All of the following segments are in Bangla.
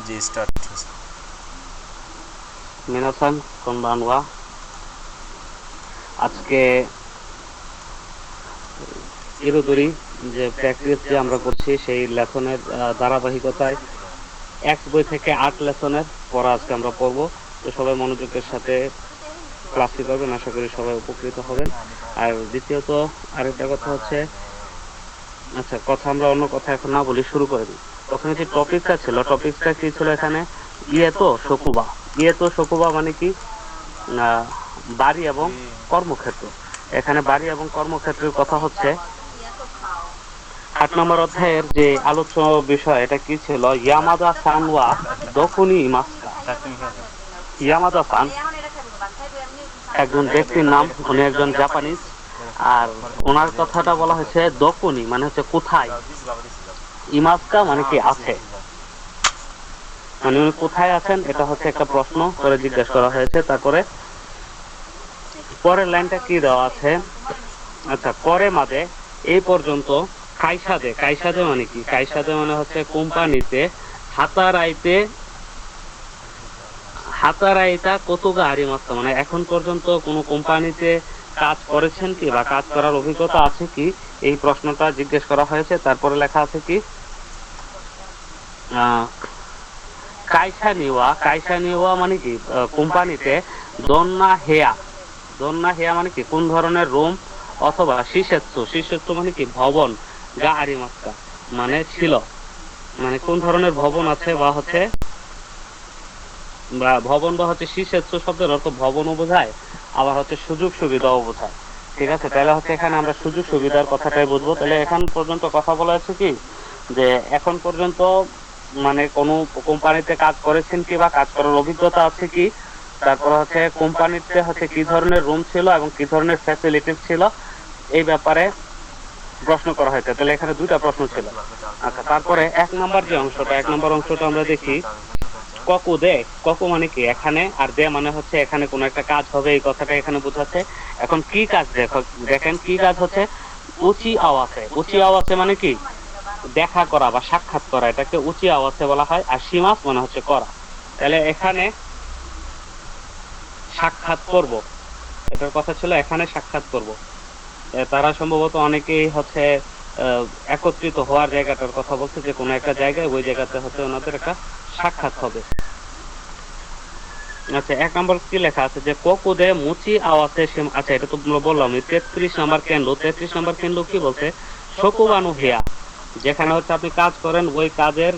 জি স্টার্ট। মিনাসান কনবানওয়া। আজকে ইরোদরি যে প্র্যাকটিস যে আমরা করছি সেই লেসনের ধারাবাহিকতায় এক্স বই থেকে 8 লেসনের পড়া আজকে আমরা পড়বো। তো সবাই মনোযোগের সাথে ক্লাসটি করবেন, আশা করি সবাই উপকৃত হবেন। আর দ্বিতীয়ত আরেকটা কথা হচ্ছে, আচ্ছা কথা আমরা অন্য কথা এখন না বলি, শুরু করে দিই। প্রথমে যে টপিকটা ছিল, টপিকটা কি ছিল এখানে? ইয়েতো শকুবা মানে কি? বাড়ি এবং কর্মক্ষেত্র। এখানে বাড়ি এবং কর্মক্ষেত্রের কথা হচ্ছে 8 নম্বর অধ্যায়ের যে আলোচ্য বিষয় এটা কি ছিল? ইয়ামাদা সান ওয়া দকুনি মাস্কা। ইয়ামাদা সান একজন ব্যক্তির নাম, উনি একজন জাপানিজ। আর ওনার কথাটা বলা হয়েছে দকুনি মানে হচ্ছে কোথায়, ইমাস্কা মানে কি আছে, মানে উনি কোথায় আছেন এটা হচ্ছে একটা প্রশ্ন করে জিজ্ঞাসা করা হয়েছে। তারপরে পরের লাইনটা কি দেওয়া আছে? আচ্ছা, করে মাদে এই পর্যন্ত কাইসাদে মানে কি? কাইসাদে মানে হচ্ছে কোম্পানিতে হাতারাইতা কতগা হারিমাস্তা, মানে এখন পর্যন্ত কোনো কোম্পানিতে কাজ করেছেন কি বা কাজ করার অভিজ্ঞতা আছে কি, এই প্রশ্নটা জিজ্ঞেস করা হয়েছে। তারপরে লেখা আছে কি কাইসা নিওয়া মানে কি কোম্পানিতে দন্না হেয়া মানে কি কোন ধরনের রুম, অথবা শিশেৎসু মানে কি ভবন, গা আরিমাস্কা মানে ছিল, মানে কোন ধরনের ভবন আছে বা হচ্ছে ভবন বা হচ্ছে শিশেৎসু শব্দের অর্থ ভবনও বোঝায়, আবার হচ্ছে সুযোগ সুবিধাও বোঝায়। ঠিক আছে, তাহলে হচ্ছে এখানে আমরা সুযোগ সুবিধার কথাটাই বুঝবো। তাহলে এখন পর্যন্ত কথা বলা আছে কি যে এখন পর্যন্ত মানে কোনো কোম্পানিতে কাজ করেছেন কি বা কাজ করার অভিজ্ঞতা আছে কি, তারপর হচ্ছে কোম্পানিতে হচ্ছে কি ধরনের রুম ছিল এবং কি ধরনের ফ্যাসিলিটিস ছিল, এই ব্যাপারে প্রশ্ন করা হয়েছে। তাহলে এখানে দুইটা প্রশ্ন ছিল। আচ্ছা, তারপরে এক নম্বর অংশটা আমরা দেখি। ককু মানে কি এখানে, আর দে মানে হচ্ছে এখানে কোনো একটা কাজ হবে, এই কথাটা এখানে বোঝাচ্ছে। এখন কি কাজ দেখেন কি কাজ হচ্ছে? উচি আওয়াজে মানে কি দেখা করা বা সাক্ষাৎ করা, এটাকে উচি আওয়াজে বলা হয়। আর সীমাস মানে হচ্ছে করা। তাহলে এখানে সাক্ষাৎ করব, এটার কথা ছিল এখানে সাক্ষাৎ করব। তারা সম্ভবত অনেকেই হচ্ছে একত্রিত হওয়ার জায়গাটার কথা বলছে, যে কোনো একটা জায়গায়, ওই জায়গাতে হচ্ছে ওনাদের একটা সাক্ষাৎ হবে। আচ্ছা, এক নম্বর কি লেখা আছে যে কোকুদে মুচি আওয়াজে। আচ্ছা, এটা তো বললাম। 33 নম্বর কেন্দ্র কি বলছে? শকুবানু হেয়া, যেখানে হচ্ছে আপনি কাজ করেন ওই কাজের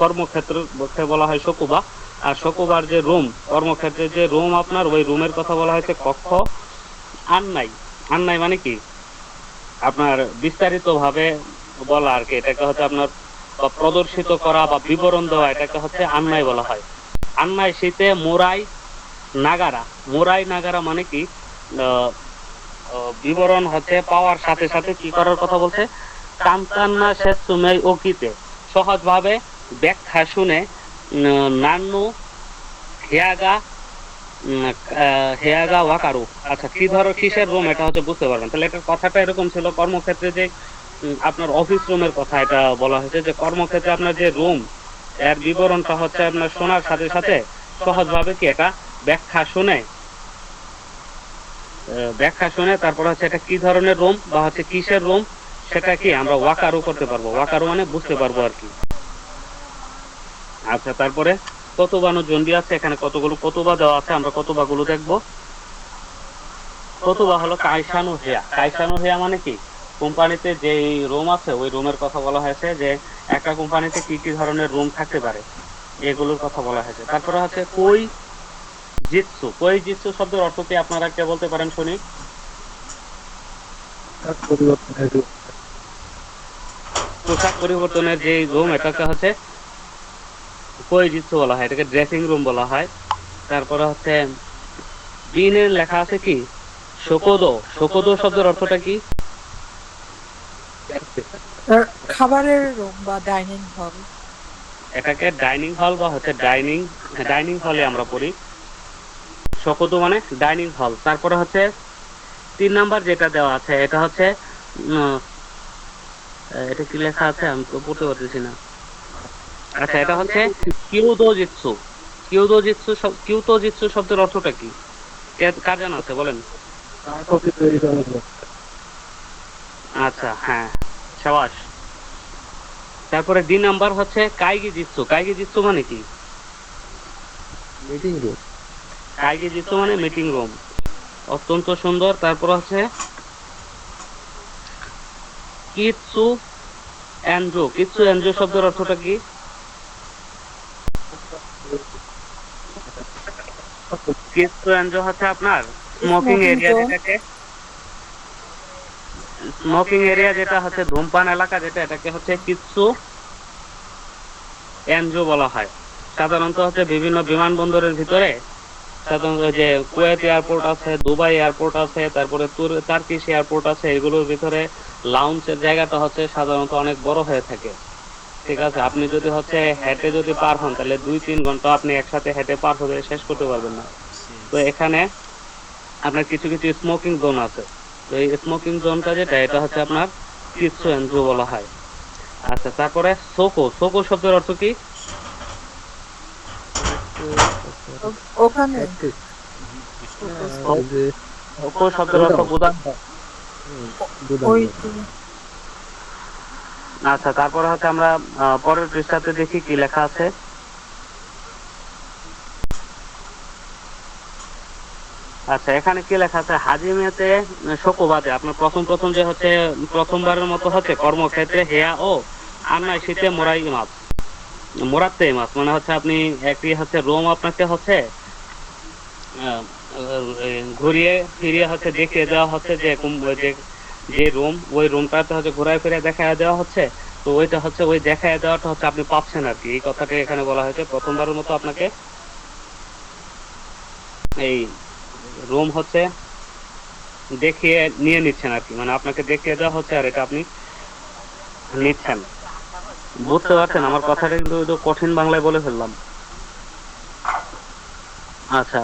কর্মক্ষেত্র বলা হয় শকুবা। আর শকুবার যে রুম, কর্মক্ষেত্রের যে রুম আপনার, ওই রুমের কথা বলা হয়েছে কক্ষ। আন্নাই মানে কি আপনার বিস্তারিত ভাবে বলা আর কি, এটাকে হচ্ছে আপনার প্রদর্শিত করা বা বিবরণ দেওয়া, এটাকে হচ্ছে আন্নাই বলা হয়। আন্নাই শীতে মোরাই নাগারা মানে কি বিবরণ হচ্ছে পাওয়ার সাথে সাথে কি করার কথা বলছে? কান্তান্না শেষ সুমেই ওকিতে, সহজভাবে ব্যাখ্যা শুনে নান্নু হেয়াগা হেয়াগা ওয়াকারু। আচ্ছা, কি ধরো কিসের রুম এটা হচ্ছে বুঝতে পারবেন। তাহলে এটার কথাটা এরকম ছিল, কর্মক্ষেত্রে যে আপনার অফিস রুমের কথা এটা বলা হয়েছে, যে কর্মক্ষেত্রে আপনার যে রুম, এর বিবরণটা হচ্ছে আপনার শোনার সাথে সাথে সহজভাবে কি এটা ব্যাখ্যা শুনে তারপর হচ্ছে এটা কি ধরনের রুম বা হচ্ছে কিসের রুম, সেটা কি আমরা ওয়াকারু করতে পারবো। ওয়াকারু মানে বুঝতে পারবো আর কি। আচ্ছা, তারপরে কতবানো জন্ডি আছে, এখানে কতগুলো কতবা দেওয়া আছে, আমরা কতবাগুলো দেখবো। কতবা হলো কাইসানু হেয়া মানে কি কোম্পানিতে যে রুম আছে ওই রুমের কথা বলা হয়েছে, যে একটা কোম্পানিতে কি কি ধরনের রুম থাকতে পারে, এগুলোর কথা বলা হয়েছে। তারপরে হচ্ছে কই জিৎসু শব্দের অর্থ কি আপনারা কে বলতে পারেন শুনি? পোশাক পরিবর্তনের যে রুম, এটাকে হচ্ছে কই জিৎসু বলা হয়, এটাকে ড্রেসিং রুম বলা হয়। তারপরে হচ্ছে বিনের লেখা আছে কি শোকোদো শব্দের অর্থটা কি? খাবারের রুম বা ডাইনিং হল। এটাকে ডাইনিং হল বা হচ্ছে ডাইনিং হলে আমরা পড়ি। শোকোদো মানে ডাইনিং হল। তারপরে হচ্ছে 3 নাম্বার যেটা দেওয়া আছে, এটা হচ্ছে এটা কি লেখা আছে আমি তো পড়তে পারতেছি না। আচ্ছা, এটা হচ্ছে কিউদোজিৎসু। কিউতোজিৎসু শব্দের অর্থটা কি? কার জানা আছে বলেন? আচ্ছা, হ্যাঁ, সাবাস। তারপরে 2 নাম্বার হচ্ছে কাইগি জিৎসু। কাইগি জিৎসু মানে কি? Meeting room. কাইগি জিৎসু মানে মিটিং রুম। অত্যন্ত সুন্দর। তারপর হচ্ছে কিৎসু এনজো। কিৎসু এনজো শব্দের অর্থটা কি? কিৎসু এনজো হচ্ছে আপনার স্মোকিং স্মোকিং এরিয়া, জোন। যেটাকে স্মোকিং এরিয়া যেটা হচ্ছে ধূমপান এলাকা, যেটা এটাকে হচ্ছে কিৎসু এনজো বলা হয়। সাধারণত হচ্ছে বিভিন্ন বিমানবন্দরের ভিতরে, সাধারণত যে কুয়েত এয়ারপোর্ট আছে, দুবাই এয়ারপোর্ট আছে, তারপরে টার্কিশ এয়ারপোর্ট আছে, এগুলোর ভিতরে লাউঞ্জের জায়গাটা হচ্ছে সাধারণত অনেক বড় হয়ে থাকে। ঠিক আছে, আপনি যদি হচ্ছে হেঁটে যদি পার হন, তাহলে 2-3 ঘন্টা আপনি একসাথে হেঁটে পার হতে শেষ করতে পারবেন না। তো এখানে আপনার কিছু কিছু স্মোকিং জোন আছে। তো এই স্মোকিং জোনটা যেটা, এটা হচ্ছে আপনার কিৎসু এনজো বলা হয়। আচ্ছা, তারপরে সোকো। সোকো শব্দের অর্থ কি? ওখানে ওই যে সোকো শব্দের অর্থ গুদাম। গুদাম ওই ঘর। আচ্ছা, তারপরে হচ্ছে আমরা পরের পৃষ্ঠাতে দেখি কি লেখা আছে। আচ্ছা, এখানে কি লেখা আছে? হাজিমেতে শোকোবাদে, আপনার প্রথম প্রথম যে হচ্ছে প্রথমবারের মতো হচ্ছে কর্মক্ষেত্রে হেয়া ও আন্নাই শীতে মোরাই মাছ, মোরাতে মাছ মানে হচ্ছে আপনি একটি হচ্ছে রোম আপনাকে হচ্ছে আহ, ঘুরিয়ে ফিরিয়ে হচ্ছে দেখিয়ে দেওয়া হচ্ছে যে যে রুম, ওই রুমটাতে হচ্ছে ঘুরায় ফিরে দেখায় দেওয়া হচ্ছে। তো ওইটা হচ্ছে ওই দেখায় দেওয়াটা হচ্ছে আপনি পাচ্ছেন আর কি, এই কথাটা এখানে বলা হয়েছে। প্রথমবারের মতো আপনাকে এই রুম হচ্ছে দেখিয়ে নিয়ে নিচ্ছেন আর কি, মানে আপনাকে দেখিয়ে দেওয়া হচ্ছে আর এটা আপনি নিচ্ছেন। বুঝতে পারছেন আমার কথাটা? কিন্তু একটু কঠিন বাংলায় বলে ফেললাম। আচ্ছা,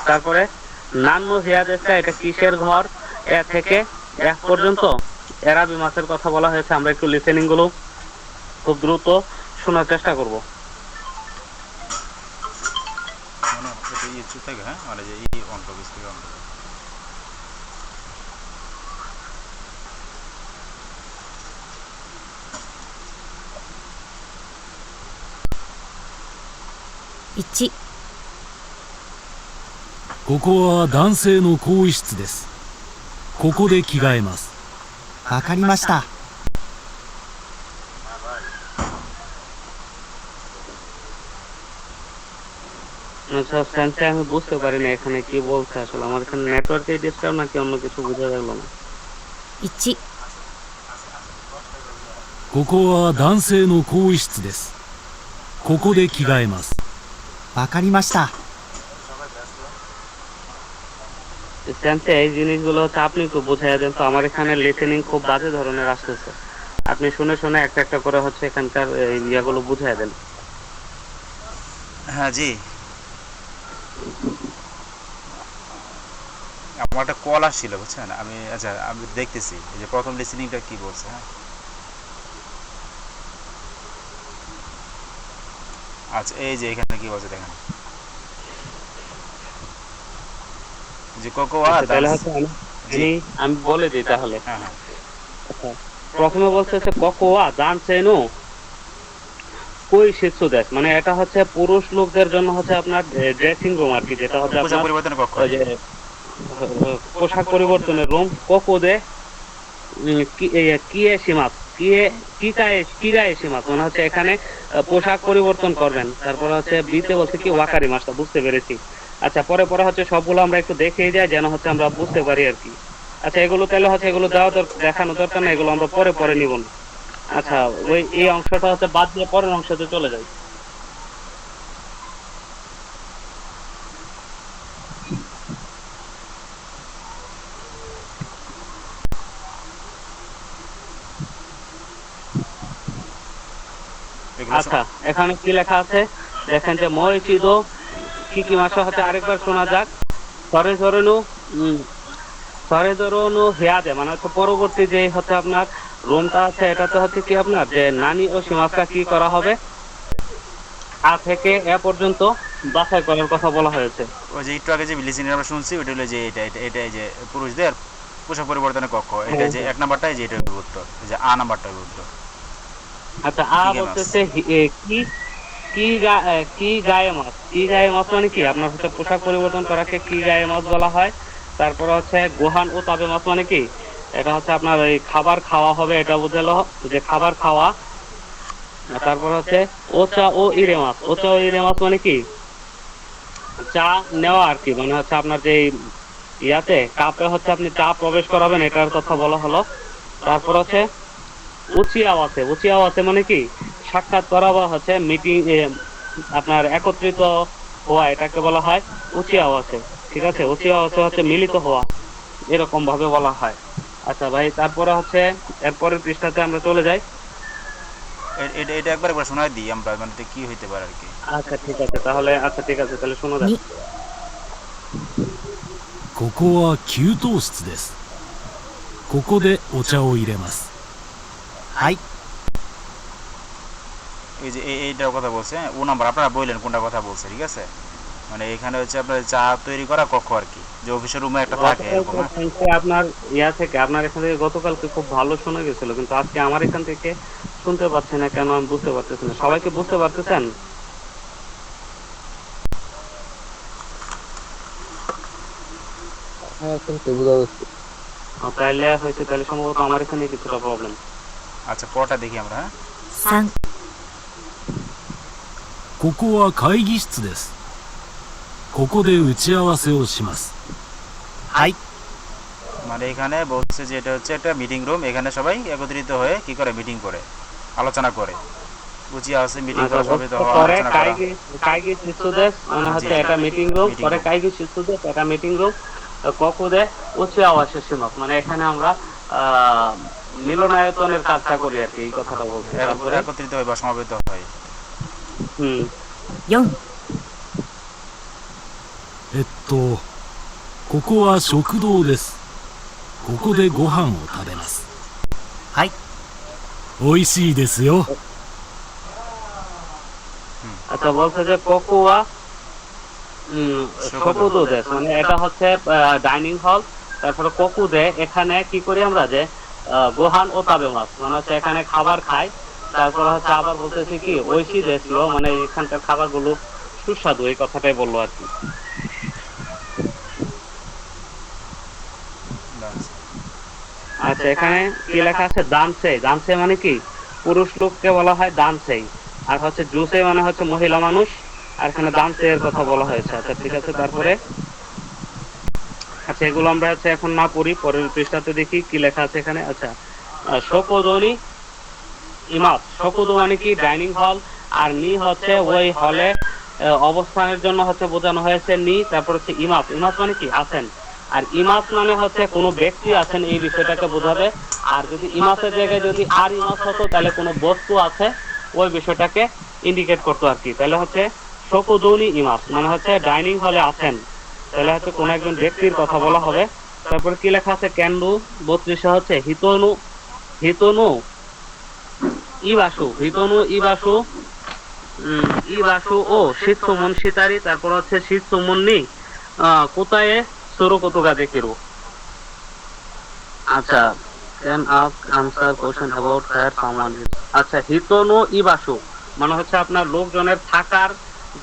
তারপরে নান্নু হিয়াদেশটা, এটা কিসের ঘর? এ থেকে এক পর্যন্ত এরাবি মাছের কথা বলা হয়েছে। আমরা একটু লিসেনিং গুলো খুব দ্রুত শোনার চেষ্টা করব। このいい中タグねあれでいい音とビスケがあるんだ 1、ここは男性の更衣室です。ここで着替えます。わかりました。 আচ্ছা, সেন্সে আমি বুঝতে পারি না এখানে কি বলছে আসলে। আমার এখানে নেটওয়ার্কে ডিস্টার্ব নাকি অন্য কিছু বোঝা গেল না। 1、ここは男性の更衣室です。ここで着替えます。わかりました。 সেন্সে এই জিনিসগুলো হচ্ছে আপনি একটু বুঝাই দেন তো। আমার এখানে লিসেনিং খুব বাজে ধরনের আসতেছে। আপনি শুনে শুনে একটা একটা করে হচ্ছে এখানকার এই ইয়াগুলো বুঝাই দেন। হ্যাঁ জি, আমার একটা কল আসছিল বুঝছেন। আমি আচ্ছা আমি দেখতেছি এই যে প্রথম লিসেনিংটা কি বলছে। হ্যাঁ আচ্ছা, এই যে এখানে কি বলছে দেখেন, যে কোকোয়া আচ্ছা, তাহলে ডান্স। হচ্ছে জি আমি বলে দিই তাহলে। হ্যাঁ হ্যাঁ আচ্ছা, প্রথমে বলছে হচ্ছে কোকোয়া দানসেনু কই শিশু দেশ, মানে এটা হচ্ছে পুরুষ লোকদের জন্য হচ্ছে আপনার ড্রেসিং রুম আর কি, যেটা হচ্ছে পোশাক আপনার পরিবর্তনের কক্ষ। ওই যে পোশাক পরিবর্তনের রুম। কোকোদে কিয়ে সীমাত কিগায়ে সীমাত মানে হচ্ছে এখানে পোশাক পরিবর্তন করবেন। তারপর হচ্ছে বিতে বলছে কি ওয়াকারি মাসটা, বুঝতে পেরেছি। আচ্ছা, পরে পরে হচ্ছে সবগুলো আমরা একটু দেখিয়ে যাই যেন হচ্ছে আমরা বুঝতে পারি আর কি। আচ্ছা, এগুলো তাহলে হচ্ছে এগুলো দেখানো দরকার না, এগুলো আমরা পরে পরে নিব না। আচ্ছা, ওই এই অংশটা হচ্ছে বাদ দিয়ে পরের অংশতে চলে যাই। এগুলো আচ্ছা, এখানে কি লেখা আছে দেখেন, যে মই চিদো কি কি মাসা হচ্ছে আরেকবার শোনা যাক। সরে ধরেনু সরে ধরনু হেয়াদে মানে হচ্ছে পরবর্তী যে হচ্ছে আপনার রুমটা আছে, এটাতে হচ্ছে কি আপনার যে নানি ও সীমাকা কি করা হবে, আ থেকে এ পর্যন্ত বাছাই করার কথা বলা হয়েছে। ওই যে একটু আগে যে লিসেনিং আমরা শুনছি ওটা হলো যে এটা এই যে পুরুষদের পোশাক পরিবর্তনের কক্ষ, এটা যে এক নাম্বারটাই যে এটা হবে উত্তর, এই যে আ নাম্বারটা হবে উত্তর। আচ্ছা, আ কি মাছ? বলতেছে কি কি গায়ে মাছ। কি গায়ে মাছ মানে কি আপনার হচ্ছে পোশাক পরিবর্তন করাকে কি গায়ে মাছ বলা হয়। তারপর হচ্ছে গোহান ও তাবে মাছ মানে কি, এটা হচ্ছে আপনার এই খাবার খাওয়া হবে, এটা বোঝালো যে খাবার খাওয়া। আর তারপর হচ্ছে ওচা ও ইরে মাছ। ওচা ও ইরে মাছ মানে কি, চা নেওয়া আর কি, মানে হচ্ছে আপনার যে ইয়াতে কাপে হচ্ছে আপনি চা প্রবেশ করাবেন, এটার কথা বলা হলো। তারপর হচ্ছে উচি আওয়াজে। উচি আওয়াজে মানে কি, সাক্ষাৎ করা বা হচ্ছে মিটিং, আপনার একত্রিত হওয়া, এটাকে বলা হয় উচি আওয়াজে। ঠিক আছে, উচি আওয়াজে হচ্ছে মিলিত হওয়া, এরকম ভাবে বলা হয়। আচ্ছা ভাই, তারপরে হচ্ছে এরপরের পৃষ্ঠাতে আমরা চলে যাই। এটা এটা একবার একবার শোনাই দিই আমরা, মানে তো কি হইতে পারে আর কি। আচ্ছা ঠিক আছে তাহলে, আচ্ছা ঠিক আছে তাহলে শোনা যাক। に、ここは給湯室です。ここでお茶を入れます。はい。 এই যে এইটার কথা বলছে, ও নাম্বার আপনারা বললেন কোনটা কথা বলছে, ঠিক আছে। মানে এখানে হচ্ছে আপনার চা তৈরি করা কক্ষ আর কি, যে অফিসের রুমে একটা থাকে এরকম। আপনার ইয়া থেকে, আপনার এখান থেকে গতকালকে খুব ভালো শোনা গেছিল, কিন্তু আজকে আমার এখান থেকে শুনতে পাচ্ছি না কেন, আমি বুঝতে পারতেছি না। সবাইকে বুঝতে পারতেছেন? হ্যাঁ শুনতে বোঝা যাচ্ছে। তাইলে হয়েছে, তাহলে সম্ভবত আমার এখানে কিছুটা প্রবলেম। আচ্ছা পড়াটা দেখি আমরা, হ্যাঁ। 3、ここは会議室です。ここで打ち合わせをします。はい。 মানে এখানে বলছে যে এটা হচ্ছে একটা মিটিং রুম, এখানে সবাই একত্রিত হয়ে কি করে মিটিং করে, আলোচনা করে, বুঝিয়ে আছে মিটিং করা, সবাই তো পরে আলোচনা করা। কাইগি শিশুদের মানে হচ্ছে এটা মিটিং রুম, পরে কাইগি শিশুদের এটা মিটিং রুম, ককুদে উচ্চ আবাসের সীমাত, মানে এখানে আমরা মিলনায়তনের কাজটা করি আর কি, এই কথাটা বলছি। তারপরে একত্রিত হয় বা সমাবেত হয়। 4、ここは食堂です。ここでご飯を食べます。はい。美味しいですよ。 আচ্ছা বলছে যে কোকুয়া শকুদু দেশ, মানে এটা হচ্ছে ডাইনিং হল। তারপরে কোকুদে, এখানে কি করি আমরা, যে গোহান ও তাবে মাছ, মানে হচ্ছে এখানে খাবার খাই। তারপরে হচ্ছে আবার বলতেছি কি ঐশী দেশ, মানে এখানকার খাবারগুলো সুস্বাদু, এই কথাটাই বললো আর কি। আচ্ছা এখানে কি লেখা আছে, দানসে। দানসে মানে কি, পুরুষ লোককে বলা হয় দানসেই, আর হচ্ছে জুসে মানে হচ্ছে মহিলা মানুষ, আর এখানে দানসে এর কথা বলা হয়েছে। আচ্ছা ঠিক আছে, তারপরে আচ্ছা এগুলো আমরা হচ্ছে এখন না পড়ি, পরের পৃষ্ঠাতে দেখি কি লেখা আছে এখানে। আচ্ছা শকুদনি ইমাস। শকুদু মানে কি ডাইনিং হল, আর নি হচ্ছে ওই হলে অবস্থানের জন্য হচ্ছে বোঝানো হয়েছে নি। তারপর হচ্ছে ইমাস। ইমাস মানে কি আছেন, আর ইমাস মানে হচ্ছে কোনো ব্যক্তি আছেন, এই বিষয়টাকে বোঝাবে। আর যদি ইমাসের জায়গায় যদি আর ইমাস হতো, তাহলে কোনো বস্তু আছে, ওই বিষয়টাকে ইন্ডিকেট করতো আর কি। তাহলে হচ্ছে শকুদৌনি ইমাস মানে হচ্ছে ডাইনিং হলে আছেন, তাহলে হচ্ছে কোনো একজন ব্যক্তির কথা বলা হবে। তারপর কি লেখা আছে, ক্যান্ডু 32 হচ্ছে হিতনু হিতনু ইবাসু। হিতনু ইবাসু ইবাসু ও শীতসুমন সীতারি। তারপর হচ্ছে শীতসুমনি কোথায় সুরকতুগা দেখিরু। আচ্ছা can ask answer question about where someone is. আচ্ছা হিতনু ইবাসু মানে হচ্ছে আপনার লোকজনের থাকার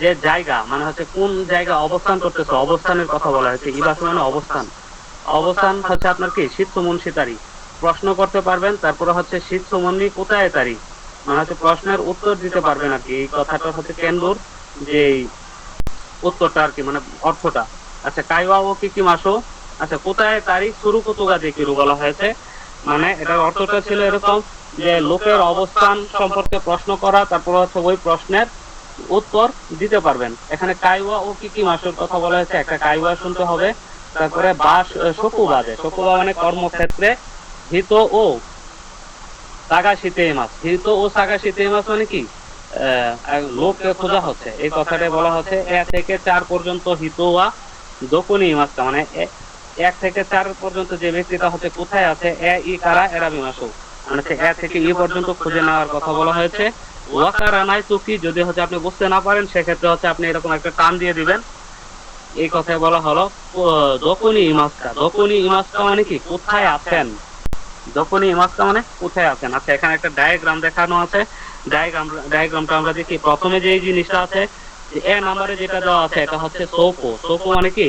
যে জায়গা, মানে হচ্ছে কোন জায়গা অবস্থান করতেছে, অবস্থানের কথা বলা হয়েছে। ইবাসু মানে অবস্থান। অবস্থান হচ্ছে আপনার কি শীতসুমন সীতারি, প্রশ্ন করতে পারবেন। তারপরে হচ্ছে শীতসুমনি কোথায় তারি, মানে হচ্ছে প্রশ্নের উত্তর দিতে পারবেন আর কি। এই কথাটা হচ্ছে কেন্দ্র যে উত্তরটা আর কি, মানে অর্থটা। আচ্ছা কাইওয়া ও কি কি মাসো। আচ্ছা কোথায় তারিখ শুরু কতুগা দেখিরু বলা হয়েছে, মানে এটার অর্থটা ছিল এরকম যে লোকের অবস্থান সম্পর্কে প্রশ্ন করা, তারপর হচ্ছে ওই প্রশ্নের উত্তর দিতে পারবেন। এখানে কাইওয়া ও কি কি মাসের কথা বলা হয়েছে, একটা কাইওয়া শুনতে হবে। তারপরে বাস শকুবাদে। শকুবা মানে কর্মক্ষেত্রে। হিত ও সাগাশিতে মাছ। হিত ও সাগাশিতে মাছ মানে কি, লোককে খোঁজা হচ্ছে, এই কথাটাই বলা হচ্ছে। 1 থেকে 4 পর্যন্ত হিতোয়া দোকনি মাছটা, মানে 1 থেকে 4 পর্যন্ত যে ব্যক্তিটা হচ্ছে কোথায় আছে, এ ই কারা এরা বিমাসু, মানে 1 থেকে ই পর্যন্ত খুঁজে নেওয়ার কথা বলা হয়েছে। ওয়াকারা নাই তো কি, যদি হচ্ছে আপনি বুঝতে না পারেন সেক্ষেত্রে হচ্ছে আপনি এরকম একটা টান দিয়ে দিবেন। এই কথায় বলা হলো দোকনি ইমাস্কা। দোকনি ইমাস্কা মানে কি, কোথায় আছেন। দোকনি ইমাস্কা মানে কোথায় আছেন। আচ্ছা, এখানে একটা ডায়াগ্রাম দেখানো আছে। ডায়াগ্রামটা আমরা দেখি। প্রথমে যে জিনিসটা আছে, যে এ নাম্বারে যেটা দেওয়া আছে এটা হচ্ছে সোকো। সোকো মানে কি,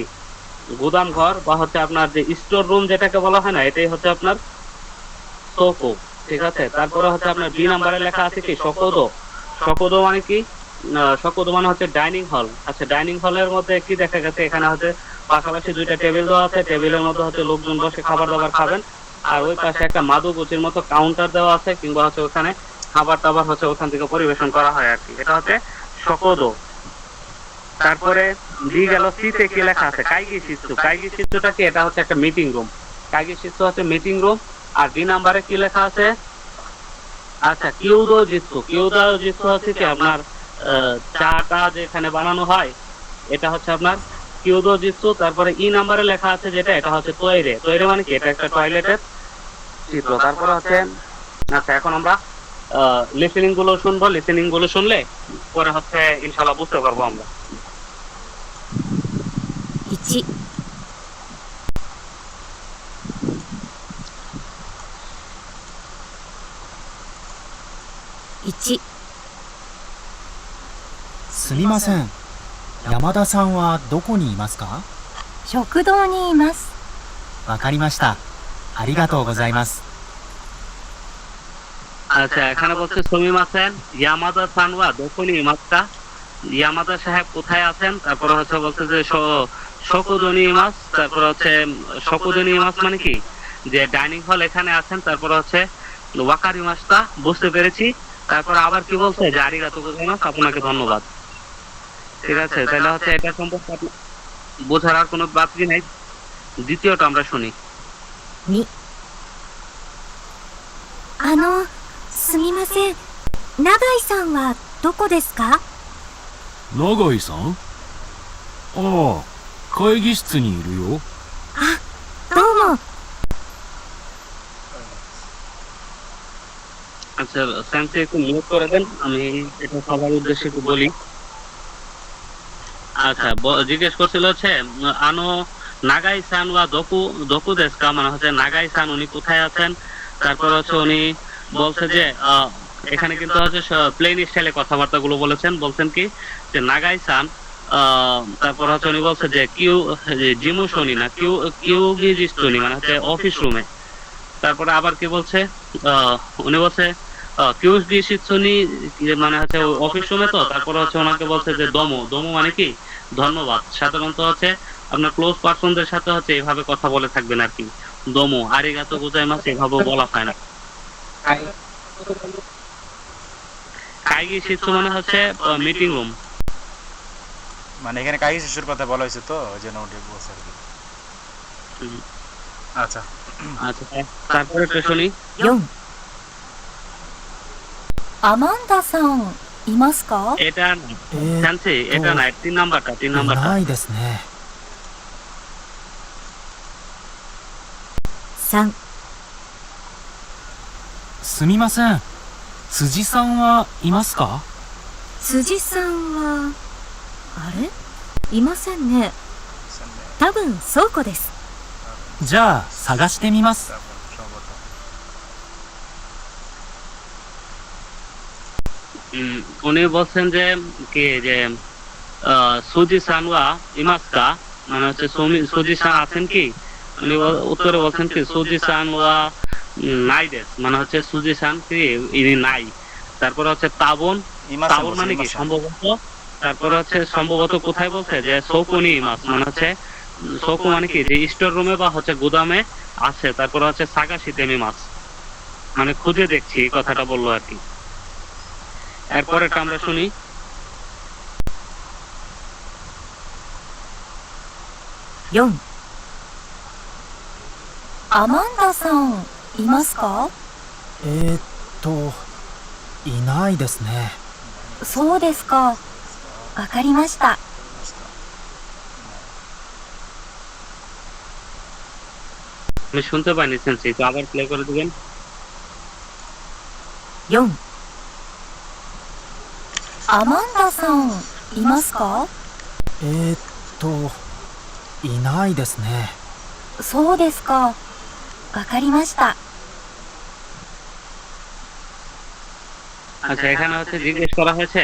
গুদাম ঘর বা হচ্ছে আপনার যে স্টোর রুম যেটাকে বলা হয় না, এটাই হচ্ছে আপনার সোকো। ঠিক আছে, তারপরে হচ্ছে আপনার বি নাম্বারে লেখা আছে কি, শকোদো। শকোদো মানে কি, শকোদো মানে হচ্ছে ডাইনিং হল। আচ্ছা, ডাইনিং হলের মধ্যে কি দেখা গেছে, এখানে হচ্ছে পাশাপাশি দুইটা টেবিল দেওয়া আছে। টেবিলের মধ্যে হচ্ছে লোকজন বসে খাবার দাবার খাবেন। আর ওই পাশে একটা মাদুগুচির মতো কাউন্টার দেওয়া আছে, কিংবা হচ্ছে ওখানে খাবার টাবার হচ্ছে ওখান থেকে পরিবেশন করা হয় আর কি। এটা হচ্ছে শকোদো। তারপরে ডি গেল, সিতে কি লেখা আছে, কাইগি শিস্তু। কাইগি শিস্তুটা কি, এটা হচ্ছে একটা মিটিং রুম। কাইগি শিস্তু হচ্ছে মিটিং রুম। আর ডি নাম্বারে কি লেখা আছে, আচ্ছা কিউদো জিতসু। কিউদো জিতসু হচ্ছে কি আপনার চাটা যেখানে বানানো হয়, এটা হচ্ছে আপনার কিউদো জিতসু। তারপরে ই নাম্বারে লেখা আছে যেটা, এটা হচ্ছে তৈরে। তৈরে মানে কি, এটা একটা টয়লেটের চিত্র। তারপরে হচ্ছে, আচ্ছা এখন আমরা লিসেনিং গুলো শুনবো। লিসেনিং গুলো শুনলে পরে হচ্ছে ইনশাল্লাহ বুঝতে পারবো আমরা। 1、1、すみません。山田さんはどこにいますか？食堂にいます。わかりました。ありがとうございます。 আচ্ছা, এখানে বলছে সুমিমাসেন ইয়ামাদা সানওয়া দোকনি ইমাসকা। ইয়ামাদা সাহেব কোথায় আছেন। তারপরে হচ্ছে বলছে যে শকুদনি ইমাস। তারপরে হচ্ছে শকুদনি ইমাস মানে কি, যে ডাইনিং হল এখানে আছেন। তারপরে হচ্ছে ওয়াকারি মাসটা, বুঝতে পেরেছি। তারপরে আবার কি বলছে, যে আরিগাতো গোজাইমাস, আপনাকে ধন্যবাদ। ঠিক আছে, তাহলে হচ্ছে এটা সম্পর্কে বোঝার আর কোনো বাকি নাই। দ্বিতীয়টা আমরা শুনি। 2、すみません。永井さんはどこですか？永井さん、ああ、会議室にいるよ。あ、どうも。 আচ্ছা, স্যামকে একটু মিউট করে দেন, আমি এটা সবার উদ্দেশ্যে একটু বলি। আচ্ছা, জিজ্ঞেস করছিল হচ্ছে আনো নাগাই সান বা দকু দকু দেশকা, মানে হচ্ছে নাগাই সান উনি কোথায় আছেন। তারপর হচ্ছে উনি বলছে যে এখানে কিন্তু হচ্ছে প্লেন স্টাইলে কথাবার্তা গুলো বলেছেন। বলছেন কি, যে নাগাই সান, তারপর হচ্ছে উনি বলছে যে কিউ জিমু শনি না, কিউ কিউ গিজিস্তুনি, মানে হচ্ছে অফিস রুমে। তারপরে আবার কি বলছে, উনি বলছে কিউস গিজিস্তুনি মানে হচ্ছে অফিস রুমে। তো তারপরে হচ্ছে ওনাকে বলছে যে দমো। দমো মানে কি, ধন্যবাদ। সাধারণত হচ্ছে আপনার ক্লোজ পার্সনদের সাথে হচ্ছে এইভাবে কথা বলে থাকবেন আর কি। দমো, আরিগাতো গোজাইমাস এভাবে বলা হয় না। কাইগি শিস্তু মানে হচ্ছে মিটিং রুম। মানে এখানে কাগি শিশুর কথা বলা হয়েছে, তো ওই জন্য ওটা বলছে আর কি। আচ্ছা আচ্ছা, তারপরে একটু শুনি। 4、アマンダさんいますか？ এটা জানছি, এটা না, 3 নাম্বারটা, 3 い নাম্বারটা। ないですね。 3、すみません。辻さんはいますか？辻さんは、あれ？いませんね。多分倉庫です。じゃあ探してみます。 উনি বলছেন যে কি, যে সুজি সানওয়া ইমাসকা, মানে হচ্ছে সুজি সান আছেন কি। উনি উত্তরে বলছেন কি, সুজি সানওয়া নাই দেশ, মানে হচ্ছে সুজি সান কি ইনি নাই। তারপরে হচ্ছে তাবন। তাবন মানে কি, সম্ভবত। তারপরে হচ্ছে সম্ভবত কোথায় বলছে, যে সৌকুনি ইমাস, মানে হচ্ছে সৌকু মানে কি, যে স্টোর রুমে বা হচ্ছে গুদামে আছে। তারপরে হচ্ছে সাগাশিতে মাছ, মানে খুঁজে দেখছি, এই কথাটা বললো আর কি। এরপরে আমরা শুনি। 4、アマンダさんいますか？いないですね。そうですか。わかりました。 আমি শুনতে পাইনি সেন্সি, তো আবার প্লে করে দিবেন। 4、アマンダさんいますか？いないですね。そうですか。わかりました。 আচ্ছা, এখানে হচ্ছে জিজ্ঞেস করা হয়েছে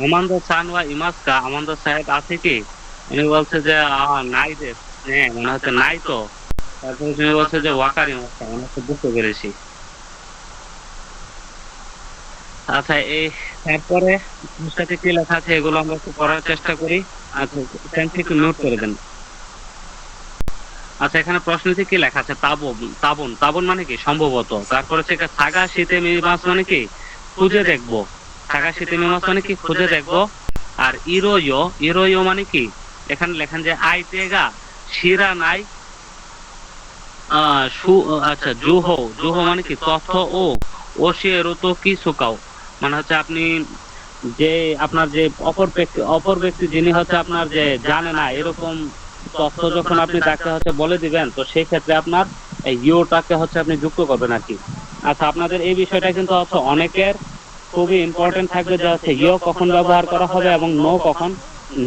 আমান্দা সান ওয়া ইমাসকা, আমান্দা সাহেব আছে কি? উনি বলছে যে নাই দেশ, হ্যাঁ মনে হচ্ছে নাই তো। তারপরে উনি বলছে যে ওয়াকারি মাসকা, মনে হচ্ছে বুঝতে পেরেছি। আচ্ছা, এই তারপরে সাথে কি লেখা আছে এগুলো আমরা একটু পড়ার চেষ্টা করি। আচ্ছা, সেন্সি একটু নোট করে দেন। আচ্ছা, এখানে প্রশ্নতে কি লেখা আছে? তাবন, তাবন, তাবন মানে কি? সম্ভবত। তারপরে হচ্ছে সাগা শীতে মিমাস মানে কি? খুঁজে দেখবো। সাগা শীতে মিমাস মানে কি? খুঁজে দেখবো। আর ইরোয়ো, ইরোয়ো মানে কি? এখানে লেখেন যে আই তেগা শিরা নাই। আচ্ছা, জুহো, জুহো মানে কি? তথ্য ও ওশিয়েরো তো কি সুকাও, মানে হচ্ছে আপনি যে আপনার যে অপর ব্যক্তি যিনি হচ্ছে আপনার যে জানে না এরকম তথ্য যখন আপনি তাকে হচ্ছে বলে দিবেন, তো সেই ক্ষেত্রে আপনার এই ইউটাকে হচ্ছে আপনি যুক্ত করবেন আর কি। আচ্ছা, আপনাদের এই বিষয়টা কিন্তু হচ্ছে অনেকের খুবই ইম্পর্টেন্ট থাকবে যে হচ্ছে ইও কখন ব্যবহার করা হবে এবং নো কখন,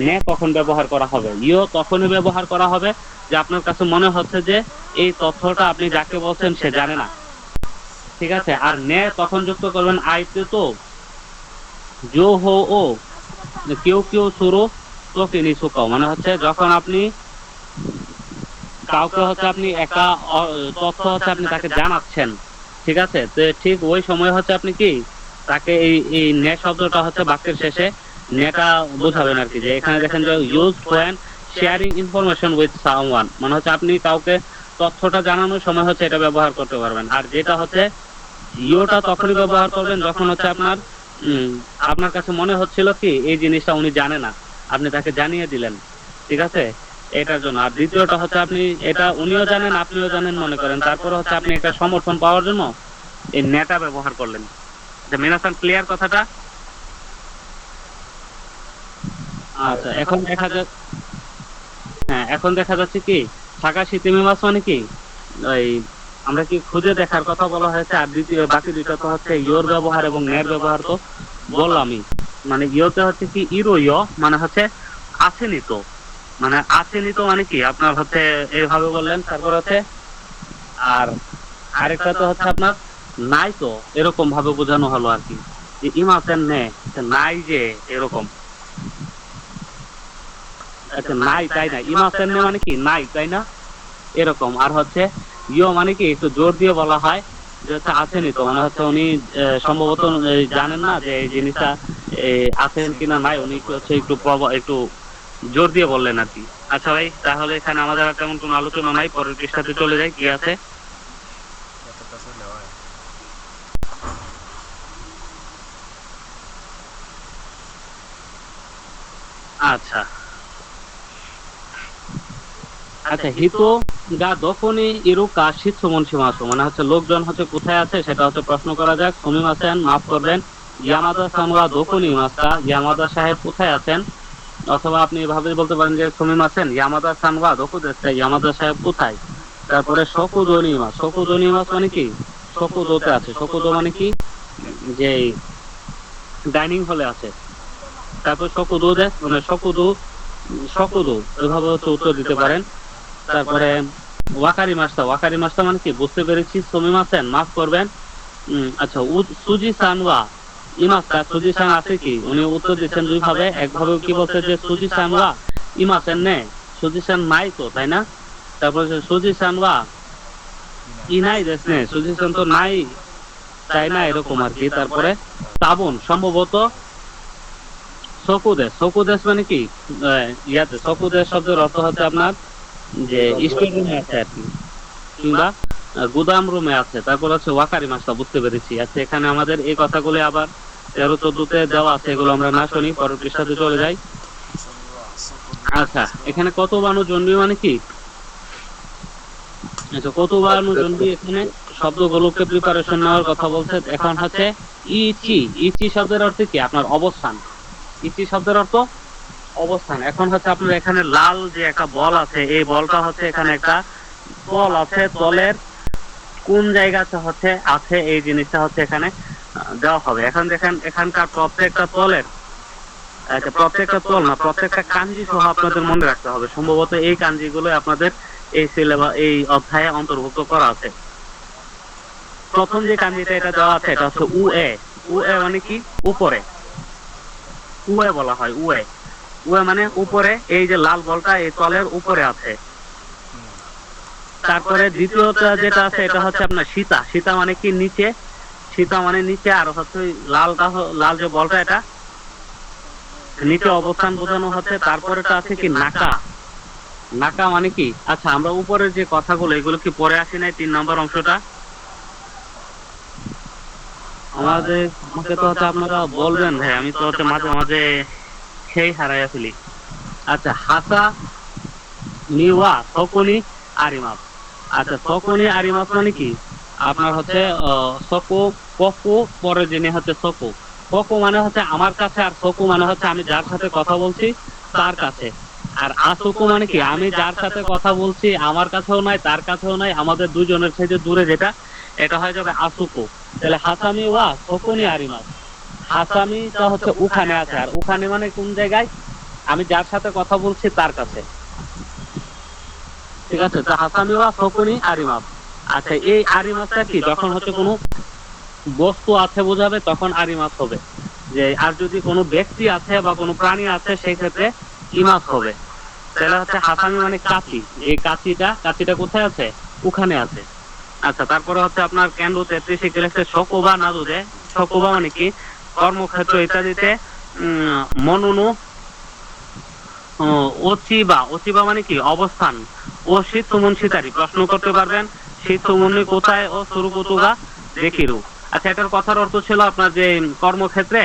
নে কখন ব্যবহার করা হবে। ইও তখনই ব্যবহার করা হবে যে আপনার কাছে মনে হচ্ছে যে এই তথ্যটা আপনি যাকে বলছেন সে জানে না, ঠিক আছে। আর নে তখন যুক্ত করবেন আইতে তো জো হো ও কেউ কেউ শুরু তো কিনি শুকাও, মানে হচ্ছে যখন আপনি কাউকে হচ্ছে আপনি একটা তথ্য হচ্ছে আপনি তাকে জানাচ্ছেন, ঠিক আছে, তো ঠিক ওই সময় হচ্ছে আপনি কি তাকে এই নে শব্দটা হচ্ছে বাক্যের শেষে নেটা বোঝাবেন আর কি। যে এখানে দেখেন যে use when sharing information with someone, মানে হচ্ছে আপনি কাউকে তথ্যটা জানানোর সময় হচ্ছে এটা ব্যবহার করতে পারবেন। আর যেটা হচ্ছে ইউটা তখনই ব্যবহার করবেন যখন হচ্ছে আপনার আপনার কাছে মনে হচ্ছিল কি এই জিনিসটা উনি জানে না, আপনি তাকে জানিয়ে দিলেন, ঠিক আছে, এটার জন্য। আর দ্বিতীয়টা হচ্ছে আপনি এটা উনিও জানেন আপনিও জানেন মনে করেন, তারপরে হচ্ছে আপনি এটা সমর্থন পাওয়ার জন্য এই নেটা ব্যবহার করলেন। মিনাসান ক্লিয়ার কথাটা? আচ্ছা, এখন দেখা যাচ্ছে, হ্যাঁ এখন দেখা যাচ্ছে কি থাকা শীতিমি মাছ মানে কি ওই আমরা কি খুঁজে দেখার কথা বলা হয়েছে। আর দ্বিতীয় বাকি দুইটা তো হচ্ছে ইয়োর ব্যবহার এবং নের ব্যবহার তো বললামই। মানে ইয়োতে হচ্ছে কি ইরো ইয় মানে হচ্ছে আসেনি তো, মানে আসেনি তো মানে কি আপনার হচ্ছে এইভাবে বললেন। তারপর হচ্ছে আর আরেকটা তো হচ্ছে আপনার নাই তো, এরকম ভাবে বোঝানো হলো আর কি, যে ইমাসেন নে নাই যে এরকম। আচ্ছা, নাই তাই না, ইমাসেন নে মানে কি নাই তাই না এরকম। আর হচ্ছে ইয়ো মানে কি একটু জোর দিয়ে বলা হয় যে হচ্ছে আসেনি তো, মানে হচ্ছে উনি সম্ভবত জানেন না যে এই জিনিসটা আছেন কিনা নাই, উনি হচ্ছে একটু জোর দিয়ে বললেন আর কি। আচ্ছা ভাই, তাহলে এখানে আমাদের আর তেমন কোনো আলোচনা নাই, পরের পৃষ্ঠাতে চলে যাই কি আছে। আচ্ছা আচ্ছা, হিতো গা দখনি ইরুকা শীতসুমন সীমাসু, মানে হচ্ছে লোকজন হচ্ছে কোথায় আছে সেটা হচ্ছে প্রশ্ন করা যাক। সুমিম আছেন, মাফ করবেন, ইয়ামাদা সানওয়া দখনি মাস্তা, ইয়ামাদা সাহেব কোথায় আছেন, অথবা আপনি এভাবে বলতে পারেন যে সুমিম আছেন ইয়ামাদা সানওয়া দকু দেশে, ইয়ামাদা সাহেব কোথায়। তারপরে শকুদনি মাস, শকুদনি মাস মানে কি শকুদোতে আছে, শকুদো মানে কি যে ডাইনিং হলে আছে। তারপর শকুদো দেশ মানে শকুদো, শকুদো এভাবে হচ্ছে উত্তর দিতে পারেন। তারপরে ওয়াকারি মাস্তা, ওয়াকারি মাস্তা মানে কি বুঝতে পেরেছি। সুমিম আছেন, মাফ করবেন। আচ্ছা, সুজি সানওয়া ইমাসা, সুজি সান আছে কি, উনি উত্তর দিচ্ছেন দুই ভাবে। একভাবে কি বলছে যে সুজি সানওয়া ইমাসেন নে, সুজি সান নাই তো তাই না। তারপর সুজি সানওয়া ইনাই দেশ নে, সুজি সান তো নাই তাই না এরকম আর কি। তারপরে তাবন সম্ভবত শকুদেশ, শকুদেশ মানে কি ইয়াতে শকুদেশ শব্দের অর্থ হচ্ছে আপনার যে স্টোর রুমে আছে আর কি, কিংবা গুদাম রুমে আছে। তারপর হচ্ছে ওয়াকারি মাছটা বুঝতে পেরেছি। আচ্ছা, এখানে আমাদের এই কথাগুলো আবার 13-14-তে দেওয়া আছে, এগুলো আমরা না শুনি, পরের পৃষ্ঠাতে চলে যাই। আচ্ছা, এখানে কত বানু জন্মী মানে কি, আচ্ছা কত বানু জন্মী, এখানে শব্দগুলোকে প্রিপারেশন নেওয়ার কথা বলছে। এখন হচ্ছে ইচি, ইচি শব্দের অর্থ কি আপনার অবস্থান, ইচি শব্দের অর্থ অবস্থান। এখন হচ্ছে আপনার এখানে লাল যে একটা বল আছে, এই বলটা হচ্ছে এখানে একটা তল আছে, তলের কোন জায়গাতে হচ্ছে আছে এই জিনিসটা হচ্ছে এখানে দেওয়া হবে। এখন দেখেন এখানকার প্রত্যেকটা তলের আচ্ছা, প্রত্যেকটা তল না, প্রত্যেকটা কাঞ্জি সহ আপনাদের মনে রাখতে হবে। সম্ভবত এই কাঞ্জিগুলো আপনাদের এই সিলেবাস, এই অধ্যায়ে অন্তর্ভুক্ত করা আছে। প্রথম যে কাঞ্জিটা এটা দেওয়া আছে এটা হচ্ছে উএ। উএ মানে কি? উপরে। উএ বলা হয় উএ। উএ মানে উপরে, এই যে লাল বলটা এই তলের উপরে আছে। তারপরে দ্বিতীয়টা যেটা আছে এটা হচ্ছে আপনার সীতা। সীতা মানে কি? নিচে। সীতা মানে নিচে, আর হচ্ছে লালটা, লাল যে বলটা এটা নিচে অবস্থান বোঝানো হচ্ছে। তারপরেটা আছে কি? নাকা। নাকা মানে কি? আচ্ছা, আমরা উপরের যে কথাগুলো এগুলো কি পরে আসি নাই? 3 নম্বর অংশটা আমাকে তো হচ্ছে আপনারা বলবেন ভাই, আমি তো হচ্ছে মাঝে মাঝে সেই হারাইয়া ফেলি। আচ্ছা, হাসা নিওয়া সকনি আরিমাপ। আচ্ছা, সকনি আরিমাপ মানে কি? আপনার হচ্ছে সকু ককু, পরে যিনি হচ্ছে সকু। ককু মানে হচ্ছে আমার কাছে, আর সকু মানে হচ্ছে আমি যার সাথে কথা বলছি তার কাছে। আর আসুকু মানে কি? আমি যার সাথে কথা বলছি আমার কাছেও নাই, তার কাছেও নাই, আমাদের দুজনের থেকে দূরে যেটা, এটা হয়ে যাবে আসুকু। তাহলে হাসামি ওয়া সকনি আরিমাপ। হাসামিটা হচ্ছে ওখানে আছে, আর ওখানে মানে কোন জায়গায়? আমি যার সাথে কথা বলছি তার কাছে। ঠিক আছে, তো হাসামি ওয়া সকনি আরিমাপ। আচ্ছা, এই আরিমাপটা কি? যখন হচ্ছে কোনো বস্তু আছে বোঝাবে তখন আরিমাপ হবে। যে আর যদি কোনো ব্যক্তি আছে বা কোনো প্রাণী আছে সেই ক্ষেত্রে ইমাপ হবে। তাহলে হচ্ছে হাসামি মানে কাঁচি। এই কাঁচিটা কোথায় আছে? ওখানে আছে। আচ্ছা, তারপরে হচ্ছে আপনার কেন্দ্র 33 গেলেছে শোকোবা নাদুদে। শোকোবা মানে কি? কর্মক্ষেত্র ইত্যাদিতে মনুনু ওচিবা। ওচিবা মানে কি? অবস্থান। ও শীত সুমন শীতারি প্রশ্ন করতে পারবেন, শীত সুমনি কোথায় ও সুরুকুতুগা দেখিরু। আচ্ছা, এটার কথার অর্থ ছিল আপনার যে কর্মক্ষেত্রে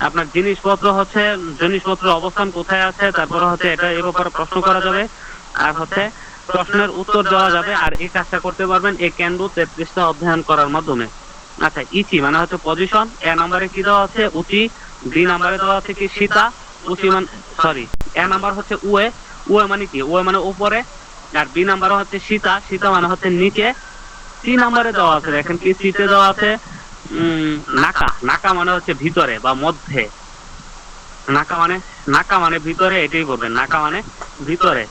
আপনার জিনিসপত্রের অবস্থান কোথায় আছে, তারপরে হচ্ছে এটা এর ব্যাপারে প্রশ্ন করা যাবে, আর হচ্ছে প্রশ্নের উত্তর দেওয়া যাবে। আর এই কাজটা করতে পারবেন এই কেন্দ্র 33টা অধ্যয়ন করার মাধ্যমে। আচ্ছা, ইচি মানে হচ্ছে পজিশন। এ নাম্বারে কি দেওয়া আছে? উচি। বি নাম্বারে দেওয়া আছে কি? সীতা। উচি মানে এ নাম্বার হচ্ছে উয়ে। উয়ে মানে কি? উয়ে মানে উপরে। আর বি নাম্বারে হচ্ছে সীতা। সীতা মানে হচ্ছে নিচে। সি নাম্বারে দেওয়া আছে, দেখেন কি সিতে দেওয়া আছে নাকা। নাকা মানে হচ্ছে ভিতরে বা মধ্যে। নাকা মানে ভিতরে, এটাই বলবেন, নাকা মানে ভিতরে।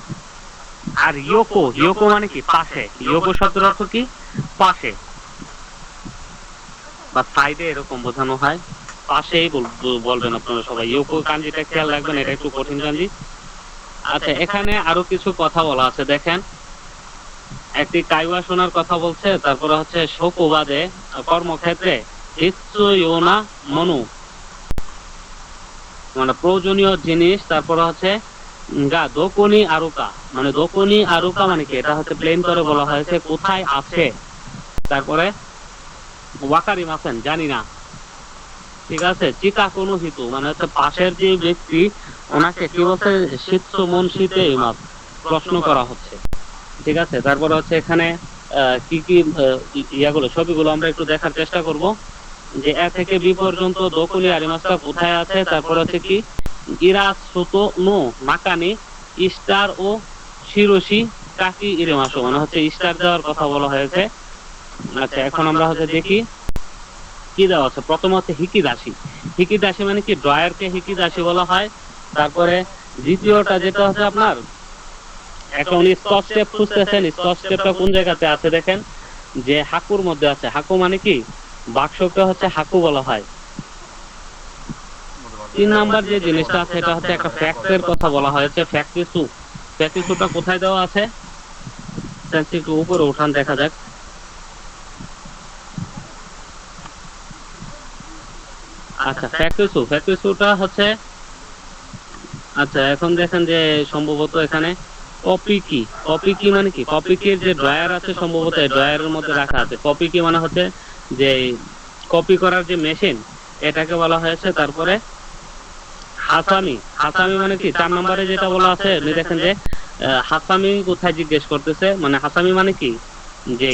আর ইয়োকো মানে কি? পাশে। ইয়োকো শব্দের অর্থ কি? পাশে বা সাইডে, এরকম বোঝানো হয়। পাশেই বলবেন আপনারা সবাই। ইয়োকো কাঞ্জিটা খেয়াল রাখবেন, এটা একটু কঠিন কাঞ্জি। আচ্ছা, এখানে আরো কিছু কথা বলা আছে, দেখেন। একটি কাইওয়া শোনার কথা বলছে, তারপরে হচ্ছে শোকোবাদে কর্মক্ষেত্রে হিৎসুয়োনা মনু মানে প্রয়োজনীয় জিনিস। তারপরে হচ্ছে গা দোকনি আরুকা মানে দোকনি আরুকা মানে কি? এটা হচ্ছে প্লেন করে বলা হয়েছে কোথায় আছে। তারপরে ওয়াকারি মাসেন জানি না। ঠিক আছে, চিকা কোনো হিতু মানে হচ্ছে পাশের যে ব্যক্তি ওনাকে কি বলছে? শীতসু মন শীতে ইমাপ প্রশ্ন করা হচ্ছে। ঠিক আছে, তারপরে হচ্ছে এখানে কি কি ইয়াগুলো ছবিগুলো আমরা একটু দেখার চেষ্টা করব, যে এ থেকে বি পর্যন্ত দোকনি আরিমাসটা কোথায় আছে। তারপরে হচ্ছে কি? ইরাস সুতো নো নাকানি স্টার ও শিরোশি কাকি ইরেমাসো মানে হচ্ছে স্টার দেওয়ার কথা বলা হয়েছে। আচ্ছা, এখন আমরা হচ্ছে দেখি কি দেওয়া আছে। প্রথম হচ্ছে হিকিদাসি। হিকিদাসি মানে কি? ড্রয়ারকে হিকিদাসি বলা হয়। তারপরে দ্বিতীয়টা যেটা হচ্ছে আপনার, একটা উনি স্কচ টেপ খুঁজতেছেন, স্কচ টেপটা কোন জায়গাতে আছে দেখেন, যে হাকুর মধ্যে আছে। হাকু মানে কি? বাক্সটা হচ্ছে হাকু বলা হয়। 3 নাম্বার যে জিনিসটা আছে এটা হচ্ছে একটা ফ্যাক্টের কথা বলা হয়েছে, ফ্যাক্টিসু। ফ্যাক্টিসুটা কোথায় দেওয়া আছে? একটু উপরে উঠান, দেখা যাক। আচ্ছা, ফ্যাক্টিসুটা হচ্ছে, আচ্ছা এখন দেখেন যে সম্ভবত এখানে কপি কি মানে কি? কপি কির যে ড্রয়ার আছে সম্ভবত এই ড্রয়ারের মধ্যে রাখা আছে। কপি কি মানে হচ্ছে যে কপি করার যে মেশিন, এটাকে বলা হয়েছে। তারপরে হাসামি মানে কি? 4 নম্বরে যেটা বলা আছে, দেখেন যে হাসামি কোথায় জিজ্ঞেস করতেছে, মানে হাসামি মানে কি? যে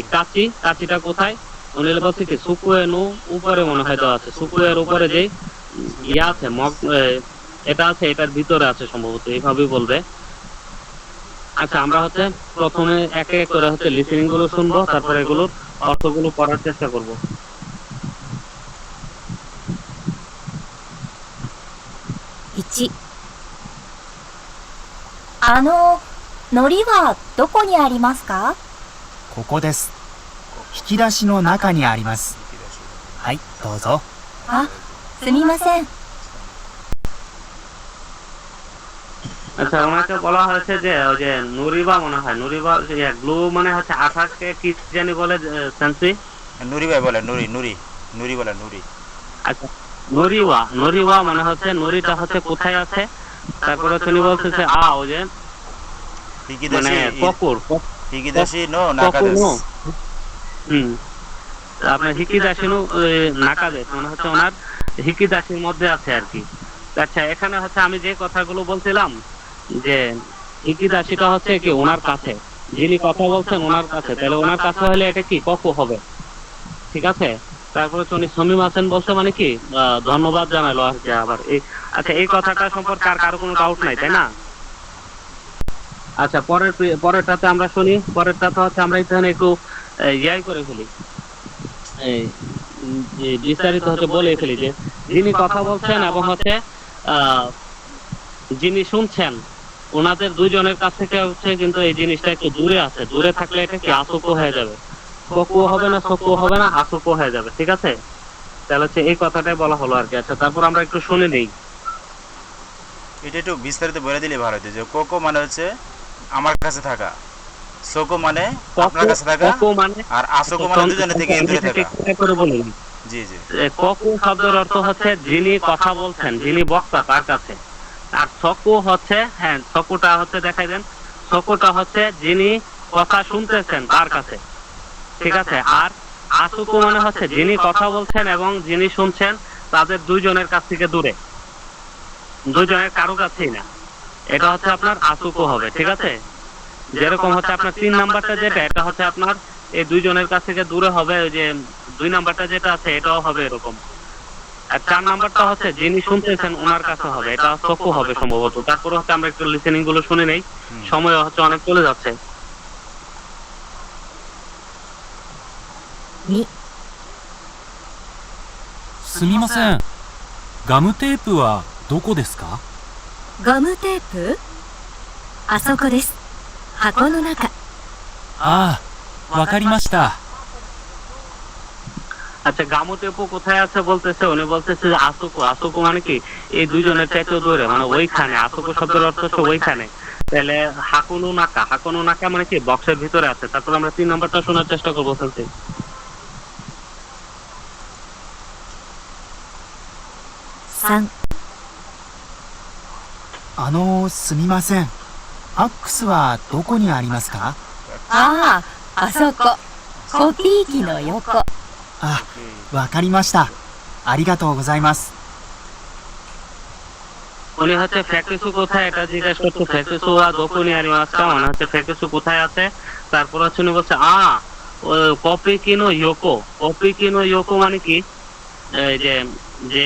কাঁচিটা কোথায়? উনি বলছে কি? সুকুয়ে নো উপরে মনে হয় দেওয়া আছে। সুকুয়ের উপরে যে ইয়া আছে এটা আছে, এটার ভিতরে আছে সম্ভবত, এইভাবেই বলবে। আচ্ছা, আমরা হচ্ছে প্রথমে এক এক করে হচ্ছে লিসেনিং গুলো শুনবো, তারপরে এগুলোর অর্থগুলো পড়ার চেষ্টা করব। 1。海苔はどこにありますか？ここです。引き出しの中にあります。はいどうぞ。あ、すみません。 আচ্ছা ওনাকে বলা হয়েছে যে ওই যে নুরিবা মনে হয় নুরিবা গ্লু মানে হচ্ছে আঠাকে কি জানি বলে সেন্সি। নুরি ভাই বলে নুরি নুরি নুরি বলে নুরি। আচ্ছা নুরিওয়া নুরিওয়া মানে হচ্ছে নুরিটা হচ্ছে কোথায় আছে, তারপরে তিনি বলতেছে ওই যে মানে ককুর হিকিদাশি নো নাকাদেশ। হুম আপনার হিকিদাশি নো নাকাদেশ মানে হচ্ছে ওনার হিকিদাশির মধ্যে আছে আর কি। আচ্ছা এখানে হচ্ছে আমি যে কথাগুলো বলছিলাম যে হিকিদাশিটা হচ্ছে কি ওনার কাছে, যিনি কথা বলছেন ওনার কাছে, তাহলে ওনার কাছে হলে এটা কি ককু হবে, ঠিক আছে। তারপরে উনি সমিমাসেন বলছে মানে কি ধন্যবাদ জানালো আর কি আবার এই। আচ্ছা এই কথাটা সম্পর্কে আর কারো কোনো ডাউট নাই তাই না? আচ্ছা পরেরটাতে আমরা শুনি। পরেরটাতে হচ্ছে আমরা এখানে একটু ইয়াই করে ফেলি, বিস্তারিত হচ্ছে বলে ফেলি যে যিনি কথা বলছেন এবং হচ্ছে যিনি শুনছেন ওনাদের দুইজনের কাছ থেকে হচ্ছে কিন্তু এই জিনিসটা একটু দূরে আছে। দূরে থাকলে এটা কি আসুকো হয়ে যাবে, ককুও হবে না সকুও হবে না আসুকো হয়ে যাবে, ঠিক আছে। তাহলে হচ্ছে এই কথাটাই বলা হলো আর কি। আচ্ছা তারপর আমরা একটু শুনে নেই। এটা একটু বিস্তারিত বলে দিলে ভালো হতো যে কোকো মানে হচ্ছে আমার কাছে থাকা, সোকো মানে আপনার কাছে থাকা, আর আসোকো মানে দুজনের থেকে দূরে থাকা। জি জি ককু শব্দের অর্থ হচ্ছে যিনি কথা বলছেন, যিনি বক্তা তার কাছে। আর সকু হচ্ছে হ্যাঁ সকুটা হচ্ছে দেখাই দেন, সকুটা হচ্ছে যিনি কথা শুনতেছেন তার কাছে, ঠিক আছে। আর আসুকু মানে হচ্ছে যিনি কথা বলছেন এবং যিনি শুনছেন তাদের দুইজনের কাছ থেকে দূরে, দুইজনের কারো কাছেই না, এটা হচ্ছে আপনার আসুকু হবে, ঠিক আছে। যেরকম হচ্ছে আপনার 3 নাম্বারটা যেটা এটা হচ্ছে আপনার এই দুইজনের কাছ থেকে দূরে হবে, ওই যে 2 নাম্বারটা যেটা আছে এটাও হবে এরকম। আর 4 নাম্বারটা হচ্ছে যিনি শুনতেছেন ওনার কাছে হবে, এটা সকু হবে সম্ভবত। তারপরে হচ্ছে আমরা একটু লিসেনিং গুলো শুনে নেই, সময় হচ্ছে অনেক চলে যাচ্ছে। 2。すみません、ガムテープはどこですか？ガムテープ？あそこです。箱の中。ああ、わかりました。 আচ্ছা গামুতেপু কোথায় আছে বলতেছে, উনি বলতেছে যে আসুকু। আসুকু মানে কি এই দুইজনের চাইতে দূরে, মানে ওইখানে। আসুকু শব্দের অর্থ হচ্ছে ওইখানে। তাহলে হাকুনু নাকা, হাকুনু নাকা মানে কি বক্সের ভিতরে আছে। তারপর আমরা 3 নাম্বারটা শোনার চেষ্টা করবো বলতে। 3。すみません。ファックスはどこにありますか？ああ、あそこ。コピー機の横。あ、わかりました。ありがとうございます。 উনি হচ্ছে ফ্যাক্টরিসু কোথায় এটা জিজ্ঞাসা করছে। ফ্যাক্টরিসু দোকানে আর মাসকা মানে হচ্ছে ফ্যাক্টরিসু কোথায় আছে। তারপর হচ্ছে উনি বলছে কপি কিনো ইয়োকো। কপি কিনো ইয়োকো মানে কি এই যে যে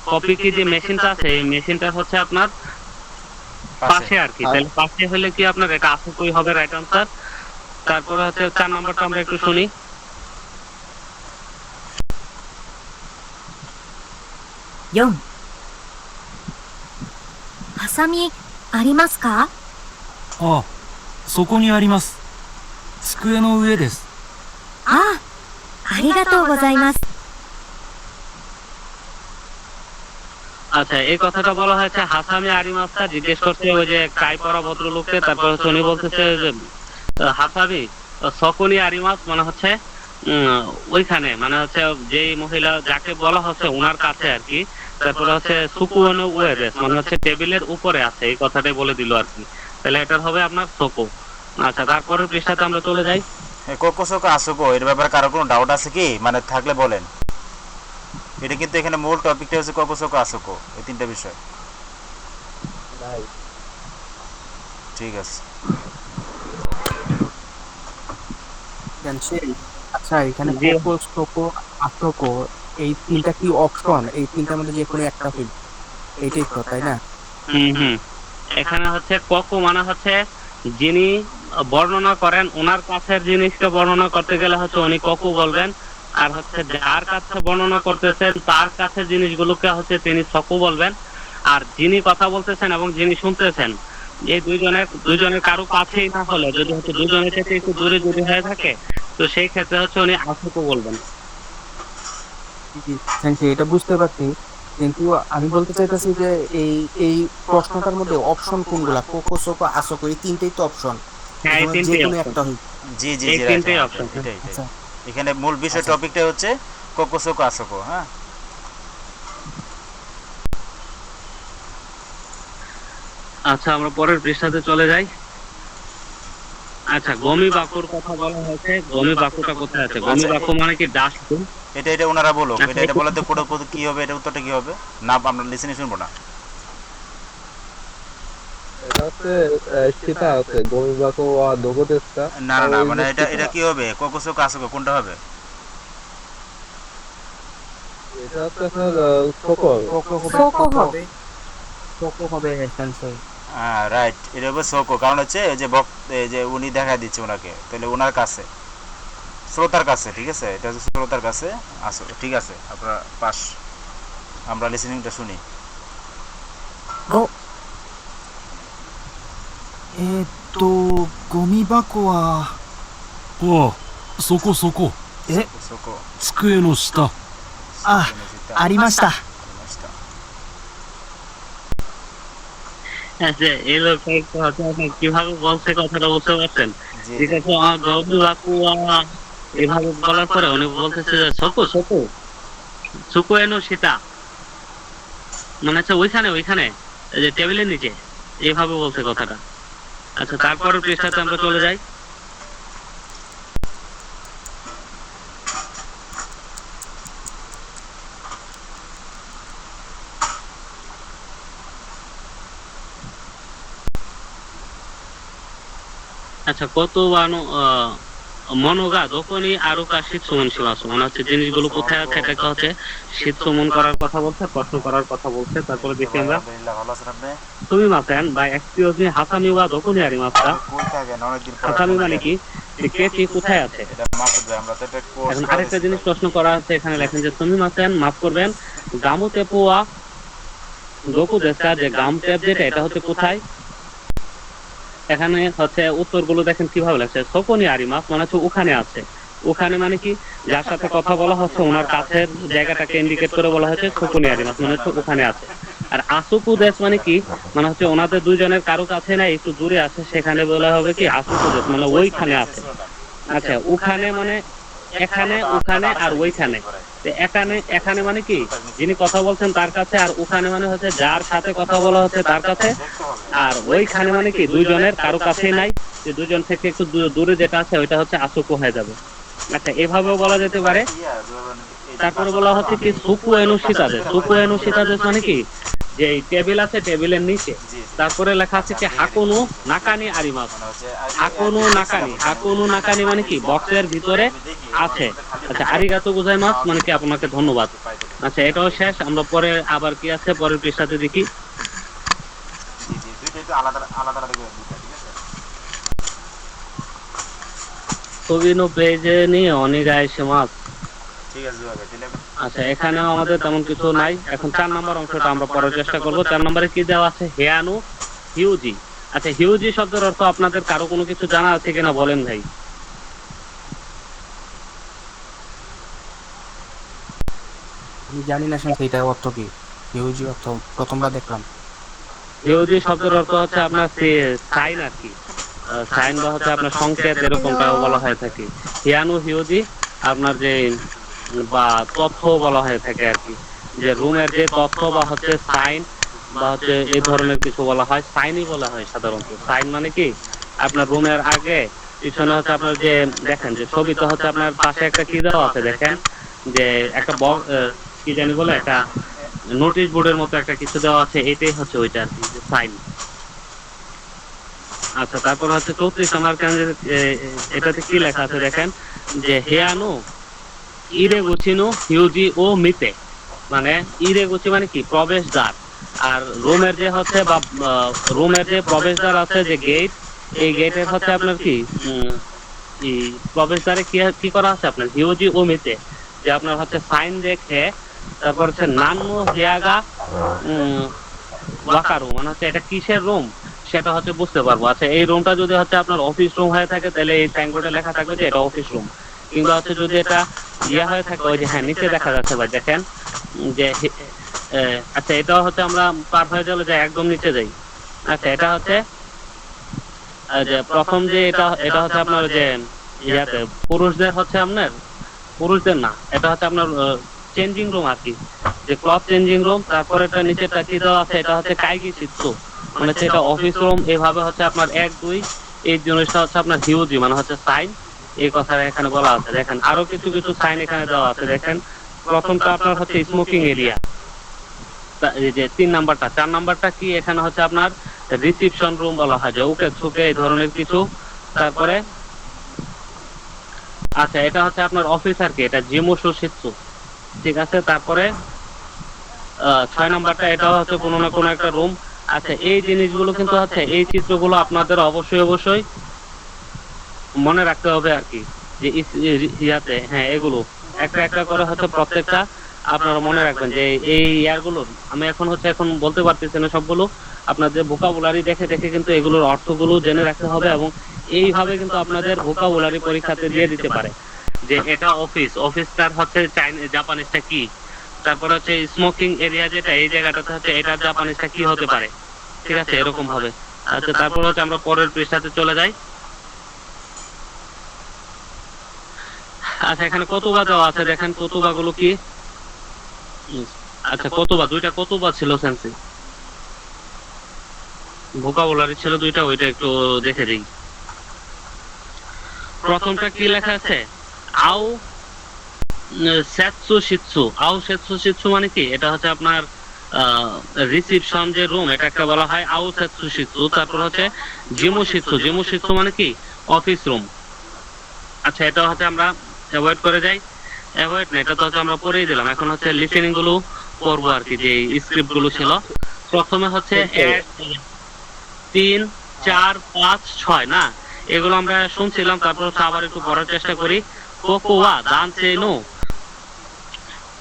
কপি কি যে মেশিনটা আছে এই মেশিনটা হচ্ছে আপনার পাশে আর কি। তাহলে পাশে হলে কি আপনার এটা আসুকুই হবে রাইট আনসার। তারপর হচ্ছে 4 নাম্বারটা আমরা একটু শুনি। 4。ハサミありますか？あ、そこにあります。机の上です。ああ、ありがとうございます。 আচ্ছা এই কথাটা বলা হয়েছে হাসামি আরিমাস্তা জিজ্ঞেস করছে ওই যে টাই পরা ভদ্রলোককে। তারপর হচ্ছে উনি বলতেছে যে হাসামি সকনি আরিমাস মানে হচ্ছে ওইখানে, মানে হচ্ছে যেই মহিলা যাকে বলা হচ্ছে ওনার কাছে আর কি। তারপরে হচ্ছে সুকুনো ওয়েরেস মানে হচ্ছে টেবিলের উপরে আছে, এই কথাটাই বলে দিল আর কি। তাহলে এটার হবে আপনার সোকো। আচ্ছা তারপরের পৃষ্ঠাতে আমরা চলে যাই। কোকো সোকো আসুকো এর ব্যাপারে কারো কোনো ডাউট আছে কি? মানে থাকলে বলেন। এটা কিন্তু এখানে মূল টপিকটা হচ্ছে কোকো সোকো আসুকো, এই তিনটা বিষয়। ঠিক আছে। আচ্ছা এখানে কোকো সোকো আসোকো এই তিনটা কি অপশন? এই তিনটার মধ্যে যে কোনো একটা ফিল, এইটাই তো তাই না? এখানে হচ্ছে কোকো মানে হচ্ছে যিনি বর্ণনা করেন ওনার কাছের জিনিসটা বর্ণনা করতে গেলে হচ্ছে উনি কোকো বলবেন। আর হচ্ছে যার কাছে বর্ণনা করতেছেন তার কাছে জিনিসগুলোকে হচ্ছে তিনি সকু বলবেন। আর যিনি কথা বলতেছেন এবং যিনি শুনতেছেন এই দুইজনের কারো কাছেই না হলে, যদি হচ্ছে দুজনের থেকে একটু দূরে দূরে হয়ে থাকে, তো সেই ক্ষেত্রে হচ্ছে উনি আসুকো বলবেন। থ্যাংক ইউ, এটা বুঝতে পারছি, কিন্তু আমি বলতে চাইতেছি যে এই এই প্রশ্নটার মধ্যে অপশন কোনগুলা? কোকো, সোকো, আসোকো, এই তিনটেই তো অপশন। হ্যাঁ, এই যে তিনটেই কোনো option। একটা হই। জি জি এই জি, তিনটেই right, option, এটাই এটাই। আচ্ছা এখানে মূল বিষয় আচ্ছা। টপিকটা হচ্ছে কোকোসোকো আসোকো। হ্যাঁ, আচ্ছা, আমরা পরের পৃষ্ঠাতে চলে যাই। আচ্ছা, গমি বাকুর কথা বলা হয়েছে। গমি বাকুটা কোথায় আছে? গমি বাকু মানে কি ডাস্টবিন। এটা ওনারা বলো, আচ্ছা, এটা বলাতে পুরো কি হবে, এটা উত্তরটা কি হবে? না আমরা লিসেনে শুনবো না। এটা হচ্ছে সেটা আছে গমিবাকো ওয়া দোগো দেশকা। না না না, মানে এটা কি হবে? কোকোসোকো আসোকো কোনটা হবে? এটা হচ্ছে আপনার সোকো হবে। সোকো হবে। কোকো হবে অ্যান্সার। হ্যাঁ রাইট, এটা হবে সোকো। কারণ হচ্ছে এই যে উনি দেখা দিচ্ছে ওনাকে, তাহলে ওনার কাছে, শ্রোতার কাছে, ঠিক আছে? এটা হচ্ছে শ্রোতার কাছে আসো, ঠিক আছে, আপনারা পাস। আমরা লিসেনিংটা শুনি।ゴミ箱は、ああ、そこそこ。সোকো机の下。あ、ありました。ありました。 আচ্ছা, এই লোকটা একটু হচ্ছে আপনি কিভাবে বলছে কথাটা বুঝতে পারছেন? জি ঠিক আছে, গমি বাকু এভাবে বলার পরে উনি বলতেছে যে সোকো সোকো সুকো এনো সীতা, মানে হচ্ছে ওইখানে এই যে টেবিলের নিচে, এইভাবে বলছে কথাটা। আচ্ছা, তারপরে পৃষ্ঠাতে আমরা চলে যাই। আচ্ছা, কত মনোগা দোকানি আরো কা শীতসমন শিবাস, মানে হচ্ছে জিনিসগুলো কোথায় আছে এটাকে হচ্ছে শীতসমন করার কথা বলছে, প্রশ্ন করার কথা বলছে। তারপরে দেখি আমরা আলহামদুলিল্লাহ, ভালো আছেন আপনি? তুমি মাসেন বা এক্সকিউজ মি হাসামি ওয়া দোকানি আরি মাসটা। কই থাকেন? অনেকদিন পর হাসামি মানে কি? যে কেটি কোথায় আছে। এটা মাসুদ ভাই, আমরা তো একটা কোর্স এখন আরেকটা জিনিস প্রশ্ন করা আছে, এখানে লেখেন যে তুমি মাসেন, মাফ করবেন, গামু তেপুয়া দোকু দেশকা, যে গাম টেপ যেটা, এটা হচ্ছে কোথায়? এখানে হচ্ছে উত্তরগুলো দেখেন কিভাবে লাগছে। সকনি আরিমাস মানে হচ্ছে ওখানে আছে। ওখানে মানে কি? যার সাথে কথা বলা হচ্ছে ওনার কাছের জায়গাটাকে ইন্ডিকেট করে বলা হয়েছে সকনি আরিমাস, মানে হচ্ছে ওখানে আছে। আর আসুকু দেশ মানে কি? মানে হচ্ছে ওনাদের দুইজনের কারো কাছে না, একটু দূরে আছে, সেখানে বলা হবে কি আসুকু দেশ, মানে ওইখানে আছে। আচ্ছা, ওখানে মানে এখানে, ওখানে আর ওইখানে। এখানে মানে কি? যিনি কথা বলছেন তার কাছে, আর ওখানে মানে হচ্ছে যার সাথে কথা বলা হচ্ছে তার কাছে, আর ওইখানে মানে কি দুইজনের কারো কাছেই নাই, যে দুইজন থেকে একটু দূরে যেটা আছে ওইটা হচ্ছে আসুকু হয়ে যাবে। আচ্ছা, এভাবেও বলা যেতে পারে। তারপরে বলা হচ্ছে কি সুকু এনুশিতাদেশ। সুকু এনুশিতাদেশ মানে কি? যে টেবিল আছে, টেবিলের নিচে, তারপরে লেখা আছে কি হাকুনু নাকানি আরিমাস। হাকুনু নাকানি মানে কি? বক্সের ভিতরে আছে। আচ্ছা, আরিগাতো গোজাইমাস মানে কি? আপনাকে ধন্যবাদ। আচ্ছা, এটাও শেষ। আমরা পরে আবার কি আছে পরের পৃষ্ঠাতে দেখি। জি জি, দুইটা একটু আলাদা আলাদা করে দুইটা, ঠিক আছে? ছবিনো পেজে নিয়ে অনিগায় সমাজ। ঠিক আছে ভাই, তাহলে আচ্ছা, এখানেও আমাদের তেমন কিছু নাই। এখন 4 নম্বর অংশটা আমরা পড়ার চেষ্টা করব। 4 নম্বরে কি দেওয়া আছে? হেয়ানু হিউজি। আচ্ছা, হিউজি শব্দের অর্থ আপনাদের কারো কোনো কিছু জানা আছে কিনা বলেন ভাই? আমি জানি না শান্তি, এটা অর্থ কি? ইউজি অর্থ প্রথমবার দেখলাম। হিউজি শব্দের অর্থ হচ্ছে আপনার সাইন আর কি, সাইন বা হচ্ছে আপনার সংকেত, এরকমটাও বলা হয়ে থাকে। হিয়ানু হিউজি আপনার যে বা তথ্য বলা হয়ে থাকে আর কি, যে রুমের যে তথ্য বা হচ্ছে সাইন বা হচ্ছে এই ধরনের কিছু বলা হয়, সাইনই বলা হয় সাধারণত। সাইন মানে কি? আপনার রুমের আগে পিছনে হচ্ছে আপনার যে দেখেন যে ছবিতে হচ্ছে আপনার পাশে একটা কি দেওয়া আছে দেখেন, যে একটা কি জানি বলে, একটা নোটিশ বোর্ডের মতো একটা কিছু দেওয়া আছে, এটাই হচ্ছে ওইটা আর কি, সাইন। আচ্ছা, তারপর হচ্ছে 34 নম্বর এটাতে কি লেখা আছে দেখেন, যে হেয়ানো ইরে গুচিনো হিউজি ও মিতে, মানে ইরে গুচি মানে কি? প্রবেশদ্বার। আর রুমের যে হচ্ছে বা রুমের যে প্রবেশদ্বার আছে, যে গেট, এই গেটের হচ্ছে আপনার কি প্রবেশদ্বারে কি করা আছে আপনার হিউজি ও মিতে, যে আপনার হচ্ছে সাইন দেখে, তারপর হচ্ছে নান্নো হেয়াগা ওয়াকারু মানে হচ্ছে এটা কিসের রুম সেটা হচ্ছে বুঝতে পারবো। আচ্ছা এই রুমটা যদি হচ্ছে আপনার অফিস রুম হয়ে থাকে তাহলে এই সাইনবোর্ডে লেখা থাকবে যে এটা অফিস রুম, কিংবা হচ্ছে যদি এটা ইয়া হয়ে থাকে ওই যে হ্যাঁ নিচে দেখা যাচ্ছে ভাই দেখেন যে আচ্ছা এটা হচ্ছে আমরা পার হয়ে গেলে যে একদম নিচে যাই। আচ্ছা এটা হচ্ছে যে প্রথম যে এটা হচ্ছে আপনার যে ইয়াতে পুরুষদের হচ্ছে আপনার পুরুষদের না, এটা হচ্ছে আপনার চেঞ্জিং রুম আর কি, যে ক্লথ চেঞ্জিং রুম। তারপরে এটা নিচেটা কি দেওয়া আছে, এটা হচ্ছে কাইগি শিৎসু মানে হচ্ছে এটা অফিস রুম। এইভাবে হচ্ছে আপনার 1 2 এই জিনিসটা হচ্ছে আপনার হিউজি মানে হচ্ছে সাইন, এই কথাটা এখানে বলা আছে। দেখেন আরো কিছু কিছু সাইন এখানে দেওয়া আছে। দেখেন প্রথমটা আপনার হচ্ছে স্মোকিং এরিয়া, এই যে 3 নাম্বারটা। 4 নাম্বারটা কি, এখানে হচ্ছে আপনার রিসিপশন রুম বলা হয়, যে ওকে ছুকে এই ধরনের কিছু। তারপরে আচ্ছা এটা হচ্ছে আপনার অফিস আর কি, এটা জিমুসু শিৎসু, ঠিক আছে। তারপরে 6 নাম্বারটা এটাও হচ্ছে কোনো না কোনো একটা রুম। আচ্ছা এই জিনিসগুলো কিন্তু হচ্ছে এই চিত্রগুলো আপনাদের অবশ্যই অবশ্যই মনে রাখতে হবে আর কি, যে ইয়াতে হ্যাঁ এগুলো একটা একটা করে হচ্ছে প্রত্যেকটা আপনারা মনে রাখবেন যে এই ইয়ারগুলো আমি এখন বলতে পারতেছি না সবগুলো। আপনাদের ভোকাবুলারি দেখে দেখে কিন্তু এগুলোর অর্থগুলো জেনে রাখতে হবে, এবং এইভাবে কিন্তু আপনাদের ভোকাবুলারি পরীক্ষাতে দিয়ে দিতে পারে যে এটা অফিস, অফিসটার হচ্ছে জাপানিজটা কি। তারপরে হচ্ছে স্মোকিং এরিয়া যেটা এই জায়গাটাতে হচ্ছে এটার জাপানিজটা কি হতে পারে, ঠিক আছে এরকম ভাবে। আচ্ছা তারপর হচ্ছে আমরা পরের পৃষ্ঠাতে চলে যাই। আচ্ছা এখানে কতবা দেওয়া আছে, দেখেন কতবা গুলো কি। আচ্ছা কতবা 2টা কতবা ছিল সেন্সি, ভোকাবুলারি ছিল 2টা, ওইটা একটু দেখে দিই। প্রথমটা কি লেখা আছে, আও সেটসু শিৎসু। আও সেটসু শিৎসু মানে কি, এটা হচ্ছে আপনার রিসিপশন যে রুম এটা একটা বলা হয় আও সেটসু শিৎসু। তারপর হচ্ছে জিমু শিৎসু, জিমু শিৎসু মানে কি অফিস রুম। আচ্ছা এটা হচ্ছে আমরা অ্যাভয়েড করে যাই, অ্যাভয়েড না এটা তো হচ্ছে আমরা পড়েই দিলাম। এখন হচ্ছে লিসেনিং গুলো পড়বো আর কি, যে স্ক্রিপ্ট গুলো ছিল। প্রথমে হচ্ছে 1 3 4 5 6 না, এগুলো আমরা শুনছিলাম। তারপর হচ্ছে আবার একটু পড়ার চেষ্টা করি। কোকোয়া দানসে নো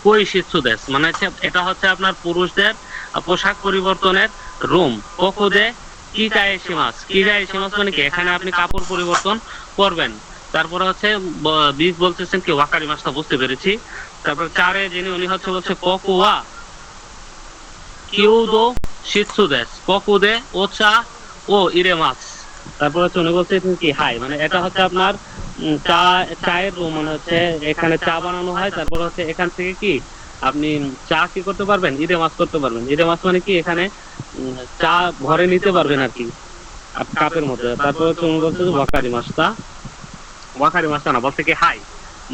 কই শিৎসু দেশ মানে হচ্ছে এটা হচ্ছে আপনার পুরুষদের পোশাক পরিবর্তনের রুম। কোকোদে কি গায়ে সীমাস, কি গায়ে সীমাস মানে কি এখানে আপনি কাপড় পরিবর্তন করবেন। তারপরে হচ্ছে 20 বলতেছেন কি ওয়াকারি মাসটা বুঝতে পেরেছি। তারপর 4 যিনি উনি হচ্ছে বলছে কোকোয়া কিউদো শিৎসু দেশ, কোকোদে ওচা ও ইরেমাস। তারপর হচ্ছে উনি বলছে কি হাই মানে এটা হচ্ছে আপনার চায়ের রুম মানে হচ্ছে এখানে চা বানানো হয়। তারপর হচ্ছে এখান থেকে কি আপনি চা কি করতে পারবেন, ইরেমাস করতে পারবেন। ইরেমাস মানে কি এখানে চা ভরে নিতে পারবেন আর কি কাপের মধ্যে। তারপর হচ্ছে উনি বলছে ওয়াকারি মাসটা, ওয়াকারি মাসটা না বলছে কি হাই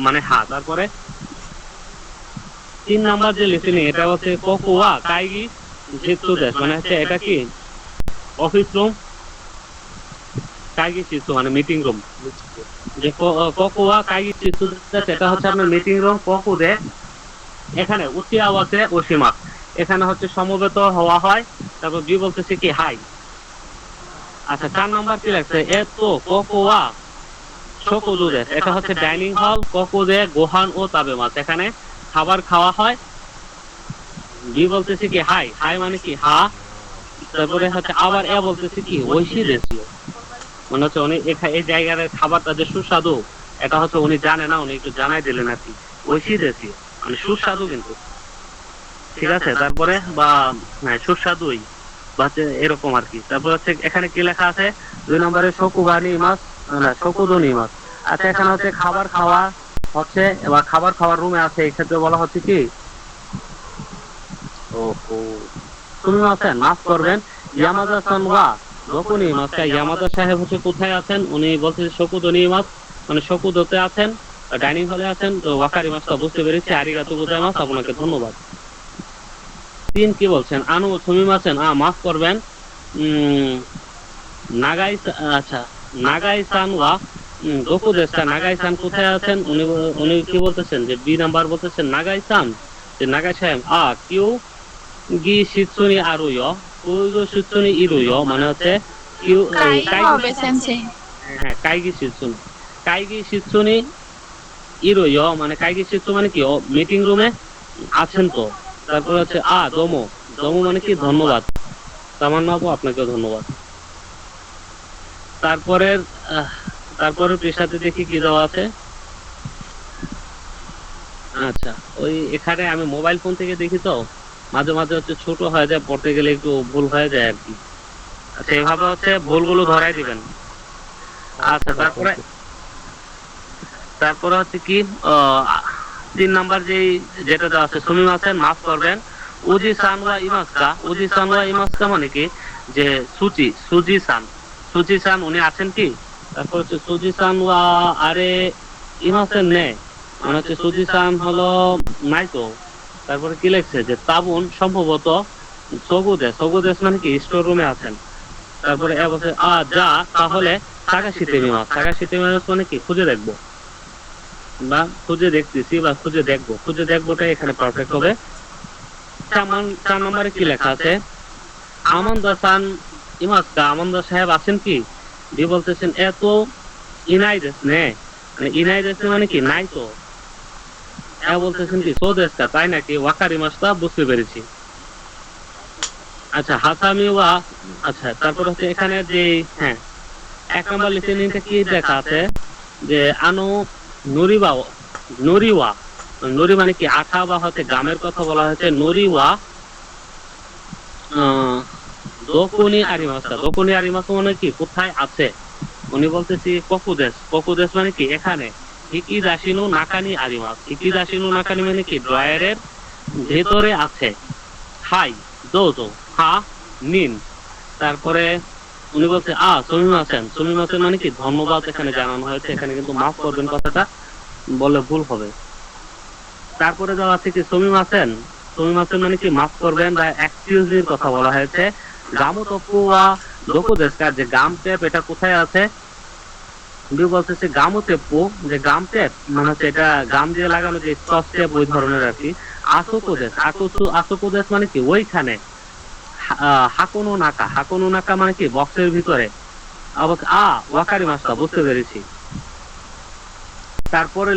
মানে হা। তারপরে 3 নাম্বার যে লিসেনিং এটা হচ্ছে কোকোয়া কাইগি শিৎসু দেশ মানে হচ্ছে এটা কি অফিস রুম, কাইগি শিৎসু মানে মিটিং রুম। যে কোকোয়া কাইগি শিৎসু দেশ এটা হচ্ছে আপনার মিটিং রুম। কোকোদে এখানে উচ্চ আওয়াজে ওশিমা এখানে হচ্ছে সমবেত হওয়া হয়। তারপর বি বলতেছে কি হাই। আচ্ছা 4 নাম্বার কি লাগছে, এতো কোকোয়া শোকুদু দেশ এটা হচ্ছে ডাইনিং হল। কোকোদে গোহান ও তাবেমাস এখানে খাবার খাওয়া হয়। বি বলতেছে কি হাই, হাই মানে কি হা। তারপরে হচ্ছে আবার এ বলতেছে কি ঐশী দেশীয় মানে হচ্ছে উনি এই জায়গার খাবারটা যে সুস্বাদু এটা হচ্ছে উনি জানে না, উনি একটু জানাই দিলেন আর কি। ঐশী দেশীয় মানে সুস্বাদু কিন্তু, ঠিক আছে। তারপরে বা হ্যাঁ সুস্বাদুই বা এরকম আর কি। তারপর হচ্ছে এখানে কি লেখা আছে 2 নম্বরে শকুবানি মাছ না শকুদনি মাছ। আচ্ছা এখানে হচ্ছে খাবার খাওয়া হচ্ছে বা খাবার খাওয়ার রুমে আছে, এই ক্ষেত্রে বলা হচ্ছে কি তুমি আছেন মাফ করবেন ইয়ামাদা সান ওয়া দোকুনি মাছ। ইয়ামাদা সাহেব হচ্ছে কোথায় আছেন, উনি বলছেন শকুদনি মাছ মানে শকুদতে আছেন, ডাইনিং হলে আছেন। তো ওয়াকারি মাছটা বুঝতে পেরেছি, আরিগাতো গোজাইমাস আপনাকে ধন্যবাদ। 3 কি বলছেন আনু তুমি আছেন মাফ করবেন নাগাই। আচ্ছা নাগাই সান ওয়া দোকু দেশটা নাগাই সান কোথায় আছেন, উনি কি বলতেছেন যে বি নাম্বার বলতেছেন নাগাই সান যে নাগাই সাহেব কিউ গি শিৎসুনি আরুইয় কুইগো শিৎসুনি ইরুইয় মানে হচ্ছে কিউ হ্যাঁ কাইগি শিৎসুনি, কাইগি শিৎসুনি ইরুইয় মানে কাইগি শিৎসু মানে কি মিটিং রুমে আছেন তো। তারপর হচ্ছে দোমো, দোমো মানে কি ধন্যবাদ। তামান্না আপু আপনাকে ধন্যবাদ। তারপরের তারপরের পৃষ্ঠাতে দেখি কি দেওয়া আছে। আচ্ছা, ওই এখানে আমি মোবাইল ফোন থেকে দেখি তো মাঝে মাঝে হচ্ছে ছোট হয়ে যায়, পড়তে গেলে একটু ভুল হয়ে যায় আর কি। আচ্ছা, এইভাবে হচ্ছে ভুলগুলো ধরাই দিবেন। আচ্ছা, তারপরে হচ্ছে কি 3 নাম্বার যেটা দেওয়া আছে, সুমিমাসেন মাফ করবেন, উজি সান ওয়া ইমাসকা। উজি সান ওয়া ইমাসকা মানে কি যে সুজি সান উনি আছেন কি। তারপর হচ্ছে সুজি সান ওয়া আরে ইমাসেন নে, মানে হচ্ছে সুজি সান হলো নাই তো। তারপরে কি লিখছে যে তাবুন সম্ভবত সগুদেশ মানে কি স্টোর রুমে আছেন। তারপরে বলছে যা তাহলে সাগাশিতে মিমাস মানে কি খুঁজে দেখবো বা খুঁজে দেখতেছি বা খুঁজে দেখবোটা এখানে পারফেক্ট হবে। 4 নম্বরে কি লেখা আছে, আমানদা সান ইমাসকা, আমানদা সাহেব আছেন কি। বি বলতেছেন এত ইনাই দেশ নে, মানে ইনাই দেশ মানে কি নাই তো। বলতেছেন কি সোদেশকা, তাই নাকি, ওয়াকারি মাসটা বুঝতে পেরেছি। আচ্ছা, হাসামি ওয়া। আচ্ছা, তারপর হচ্ছে এখানে যে 1 নম্বর লিসেনিংটা কি লেখা আছে যে আনো নরিওয়া মানে কি আঠা বা হচ্ছে গামের কথা বলা হয়েছে। নরিওয়া দোকুনি আরিমাসা মানে কি কোথায় আছে। উনি বলতেছি ককুদেশ মানে কি এখানে। হিকিদাসিনু নাকানি মানে কি ড্রয়ারের ভেতরে আছে। হাই দোজো, হা নিন। তারপরে উনি বলছে সুমিমাসেন মানে কি ধন্যবাদ এখানে জানানো হয়েছে। এখানে কিন্তু মাফ করবেন কথাটা বলে ভুল হবে। তারপরে দেওয়া আছে কি সুমিমাসেন মানে কি মাফ করবেন বা এক্সকিউজ মির কথা বলা হয়েছে। গামো তপ্পু ওয়া দোকো দেশকা, যে গাম টেপ এটা কোথায় আছে। বলতেছে গামো তেপ্পু, যে গাম টেপ মানে হচ্ছে এটা গাম দিয়ে লাগানো যে স্কচ টেপ ওই ধরনের আর কি। আসোকোদেশ মানে কি ওইখানে। হাকুনো নাকা মানে কি বক্সের ভিতরে। ওয়াকারি মাসটা বুঝতে পেরেছি। তারপরে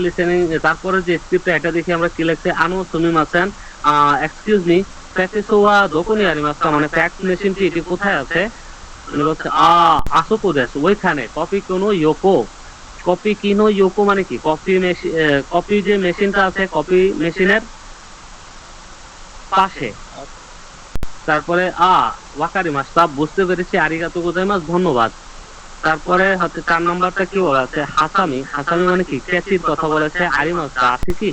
তারপরে যে স্ক্রিপ্টটা এটা দেখি আমরা কি লিখছে, আনো সুমিমাসেন এক্সকিউজ মি ফ্যাক্সিসোয়া দোকুনি আরিমাসকা, মানে ফ্যাক্স মেশিনটি এটি কোথায় আছে। মানে বলছে আসোকোদেশ ওইখানে। কপি কিনো ইয়োকো মানে কি কপি যে মেশিনটা আছে কপি মেশিনের পাশে। তারপরে ওয়াকারি মাসটা বুঝতে পেরেছি, আরিগাতো গোজাইমাস ধন্যবাদ। তারপরে হচ্ছে 4 নম্বরটা কি বলা আছে, হাসামি মানে কি ক্যাচির কথা বলেছে। আরিমাস আছে কি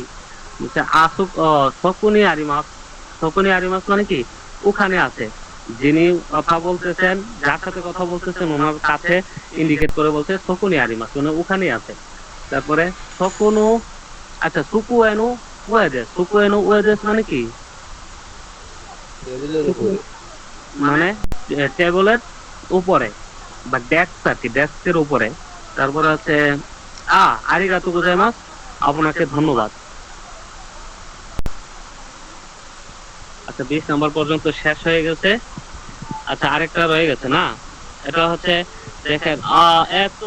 শকুনি আরিমাস মানে কি ওখানে আছে। যিনি কথা বলতেছেন, যার সাথে কথা বলতেছেন ওনার কাছে ইন্ডিকেট করে বলছে শকুনি আরিমাস মানে ওখানেই আছে। তারপরে শকুনো, আচ্ছা সুকুয়েনো ওয়েদেস মানে কি মানে টেবিলের উপরে বা ডেস্ক আর কি, ডেস্কের উপরে। তারপরে হচ্ছে আরিগাতো গোজাইমাস, আপনাকে ধন্যবাদ। আচ্ছা, 20 নম্বর পর্যন্ত শেষ হয়ে গেছে। আচ্ছা, আরেকটা রয়ে গেছে না, এটা হচ্ছে দেখেন এত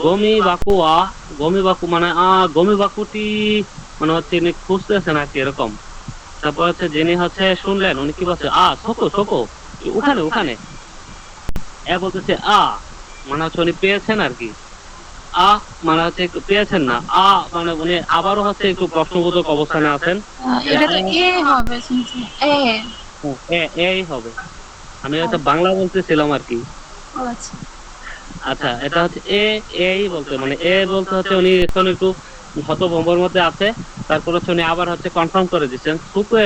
গমি বাকু মানে গমি বাকুটি মানে হচ্ছে ইনি খুঁজতেছেন আর কি এরকম। তারপর হচ্ছে যিনি হচ্ছে শুনলেন উনি কি বলছে শোকো ওখানে বলতেছে মানে হচ্ছে উনি পেয়েছেন আর কি। মানে হচ্ছে একটু পেয়েছেন না, মানে উনি আবারও হচ্ছে একটু প্রশ্নবোধক অবস্থানে আছেন। এটা তো এ হবে, শুনছি এই হবে। আমি হয়তো বাংলা বলতেছিলাম আর কি। আচ্ছা আচ্ছা, এটা হচ্ছে এই বলতে মানে বলতে হচ্ছে উনি এখন একটু হতভম্বর মধ্যে আছে। তারপর হচ্ছে উনি আবার হচ্ছে কনফার্ম করে দিচ্ছেন সুকো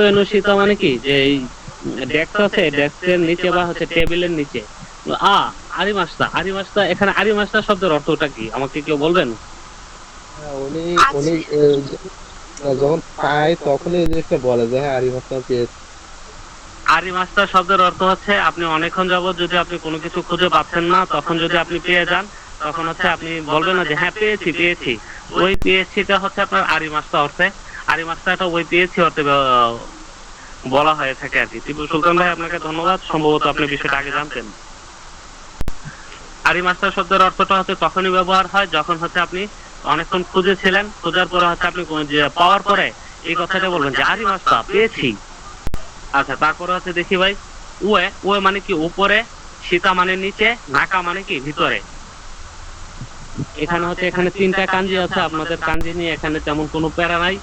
এনো সীতা মানে কি যে ডেস্ক আছে, ডেস্কের নিচে বা হচ্ছে টেবিলের নিচে। আরিমাসটা এখানে আরিমাসটা শব্দের অর্থটা কি আমাকে কেউ বলবেন? উনি যখন পায় তখনই এই জিনিসটা বলে যে হ্যাঁ আরিমাসটা পেয়েছে। আরিমাসটা শব্দের অর্থ হচ্ছে আপনি অনেকক্ষণ যাবত যদি আপনি কোনো কিছু খুঁজে পাচ্ছেন না, তখন যদি আপনি পেয়ে যান তখন হচ্ছে আপনি বলবেন না যে হ্যাঁ পেয়েছি। ওই পেয়েছিটা হচ্ছে আপনার আরিমাসটা অর্থে। আরিমাসটা ওই পেয়েছি অর্থে বলা হয়ে থাকে আর কি। টিপু সুলতান ভাই, আপনাকে ধন্যবাদ, সম্ভবত আপনি বিষয়টা আগে জানতেন। আরিমাসটা শব্দের অর্থটা হচ্ছে তখনই ব্যবহার হয় যখন হচ্ছে আপনি অনেকক্ষণ খুঁজেছিলেন, খোঁজার পরে হচ্ছে আপনি পাওয়ার পরে এই কথাটা বলবেন যে আরিমাসটা পেয়েছি। আচ্ছা, তারপরে হচ্ছে দেখি ভাই, উয়ে উয়ে মানে কি উপরে, সীতা মানে নিচে, নাকা মানে কি ভিতরে। এখানে হচ্ছে এখানে 3টা কাঞ্জি আছে, আপনাদের কাঞ্জি নিয়ে এখানে তেমন কোনো প্যারা নাই।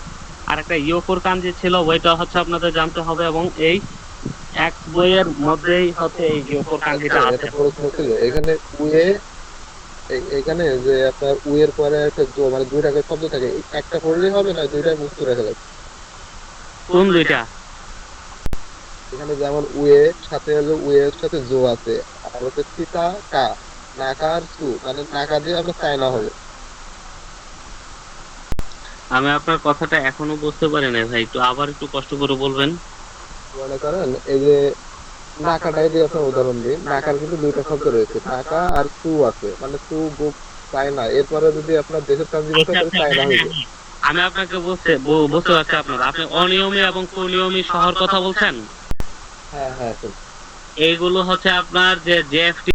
আর একটা ইয়োকোর কাঞ্জি ছিল, ওইটা হচ্ছে আপনাদের জানতে হবে, এবং এই এক বইয়ের মধ্যেই হচ্ছে এই ইয়োকোর কাঞ্জিটা আছে। এটা প্রশ্ন ছিল এখানে উয়ে, এখানে যে আপনার উয়ের পরে একটা জো মানে দুইটাকে শব্দ থাকে, একটা পড়লেই হবে না দুইটা মুক্ত রেখে যাবে? কোন দুইটা? এখানে যেমন উয়ে সাথে হলো উয়ের সাথে জো আছে, আর হচ্ছে সীতা কা, নাকা আর সু, মানে নাকা দিয়ে আপনার চায়না হবে। আমি আপনার কথাটা এখনো বুঝতে পারি না ভাই, একটু আবার একটু কষ্ট করে বলবেন। মনে করেন এই যে নাকাটাই দিয়ে আপনার উদাহরণ দিই, নাকার কিন্তু দুইটা শব্দ রয়েছে, নাকা আর সু আছে, মানে সু গুপ চায়না, এরপরে যদি আপনার দেশের কাঞ্জি বসে তাহলে চায়না হইবে। আমি আপনাকে বুঝতে পারছি আপনার, আপনি অনিয়মী এবং কুনিয়মী শহর কথা বলছেন। হ্যাঁ হ্যাঁ। এইগুলো হচ্ছে আপনার যে জেএফটি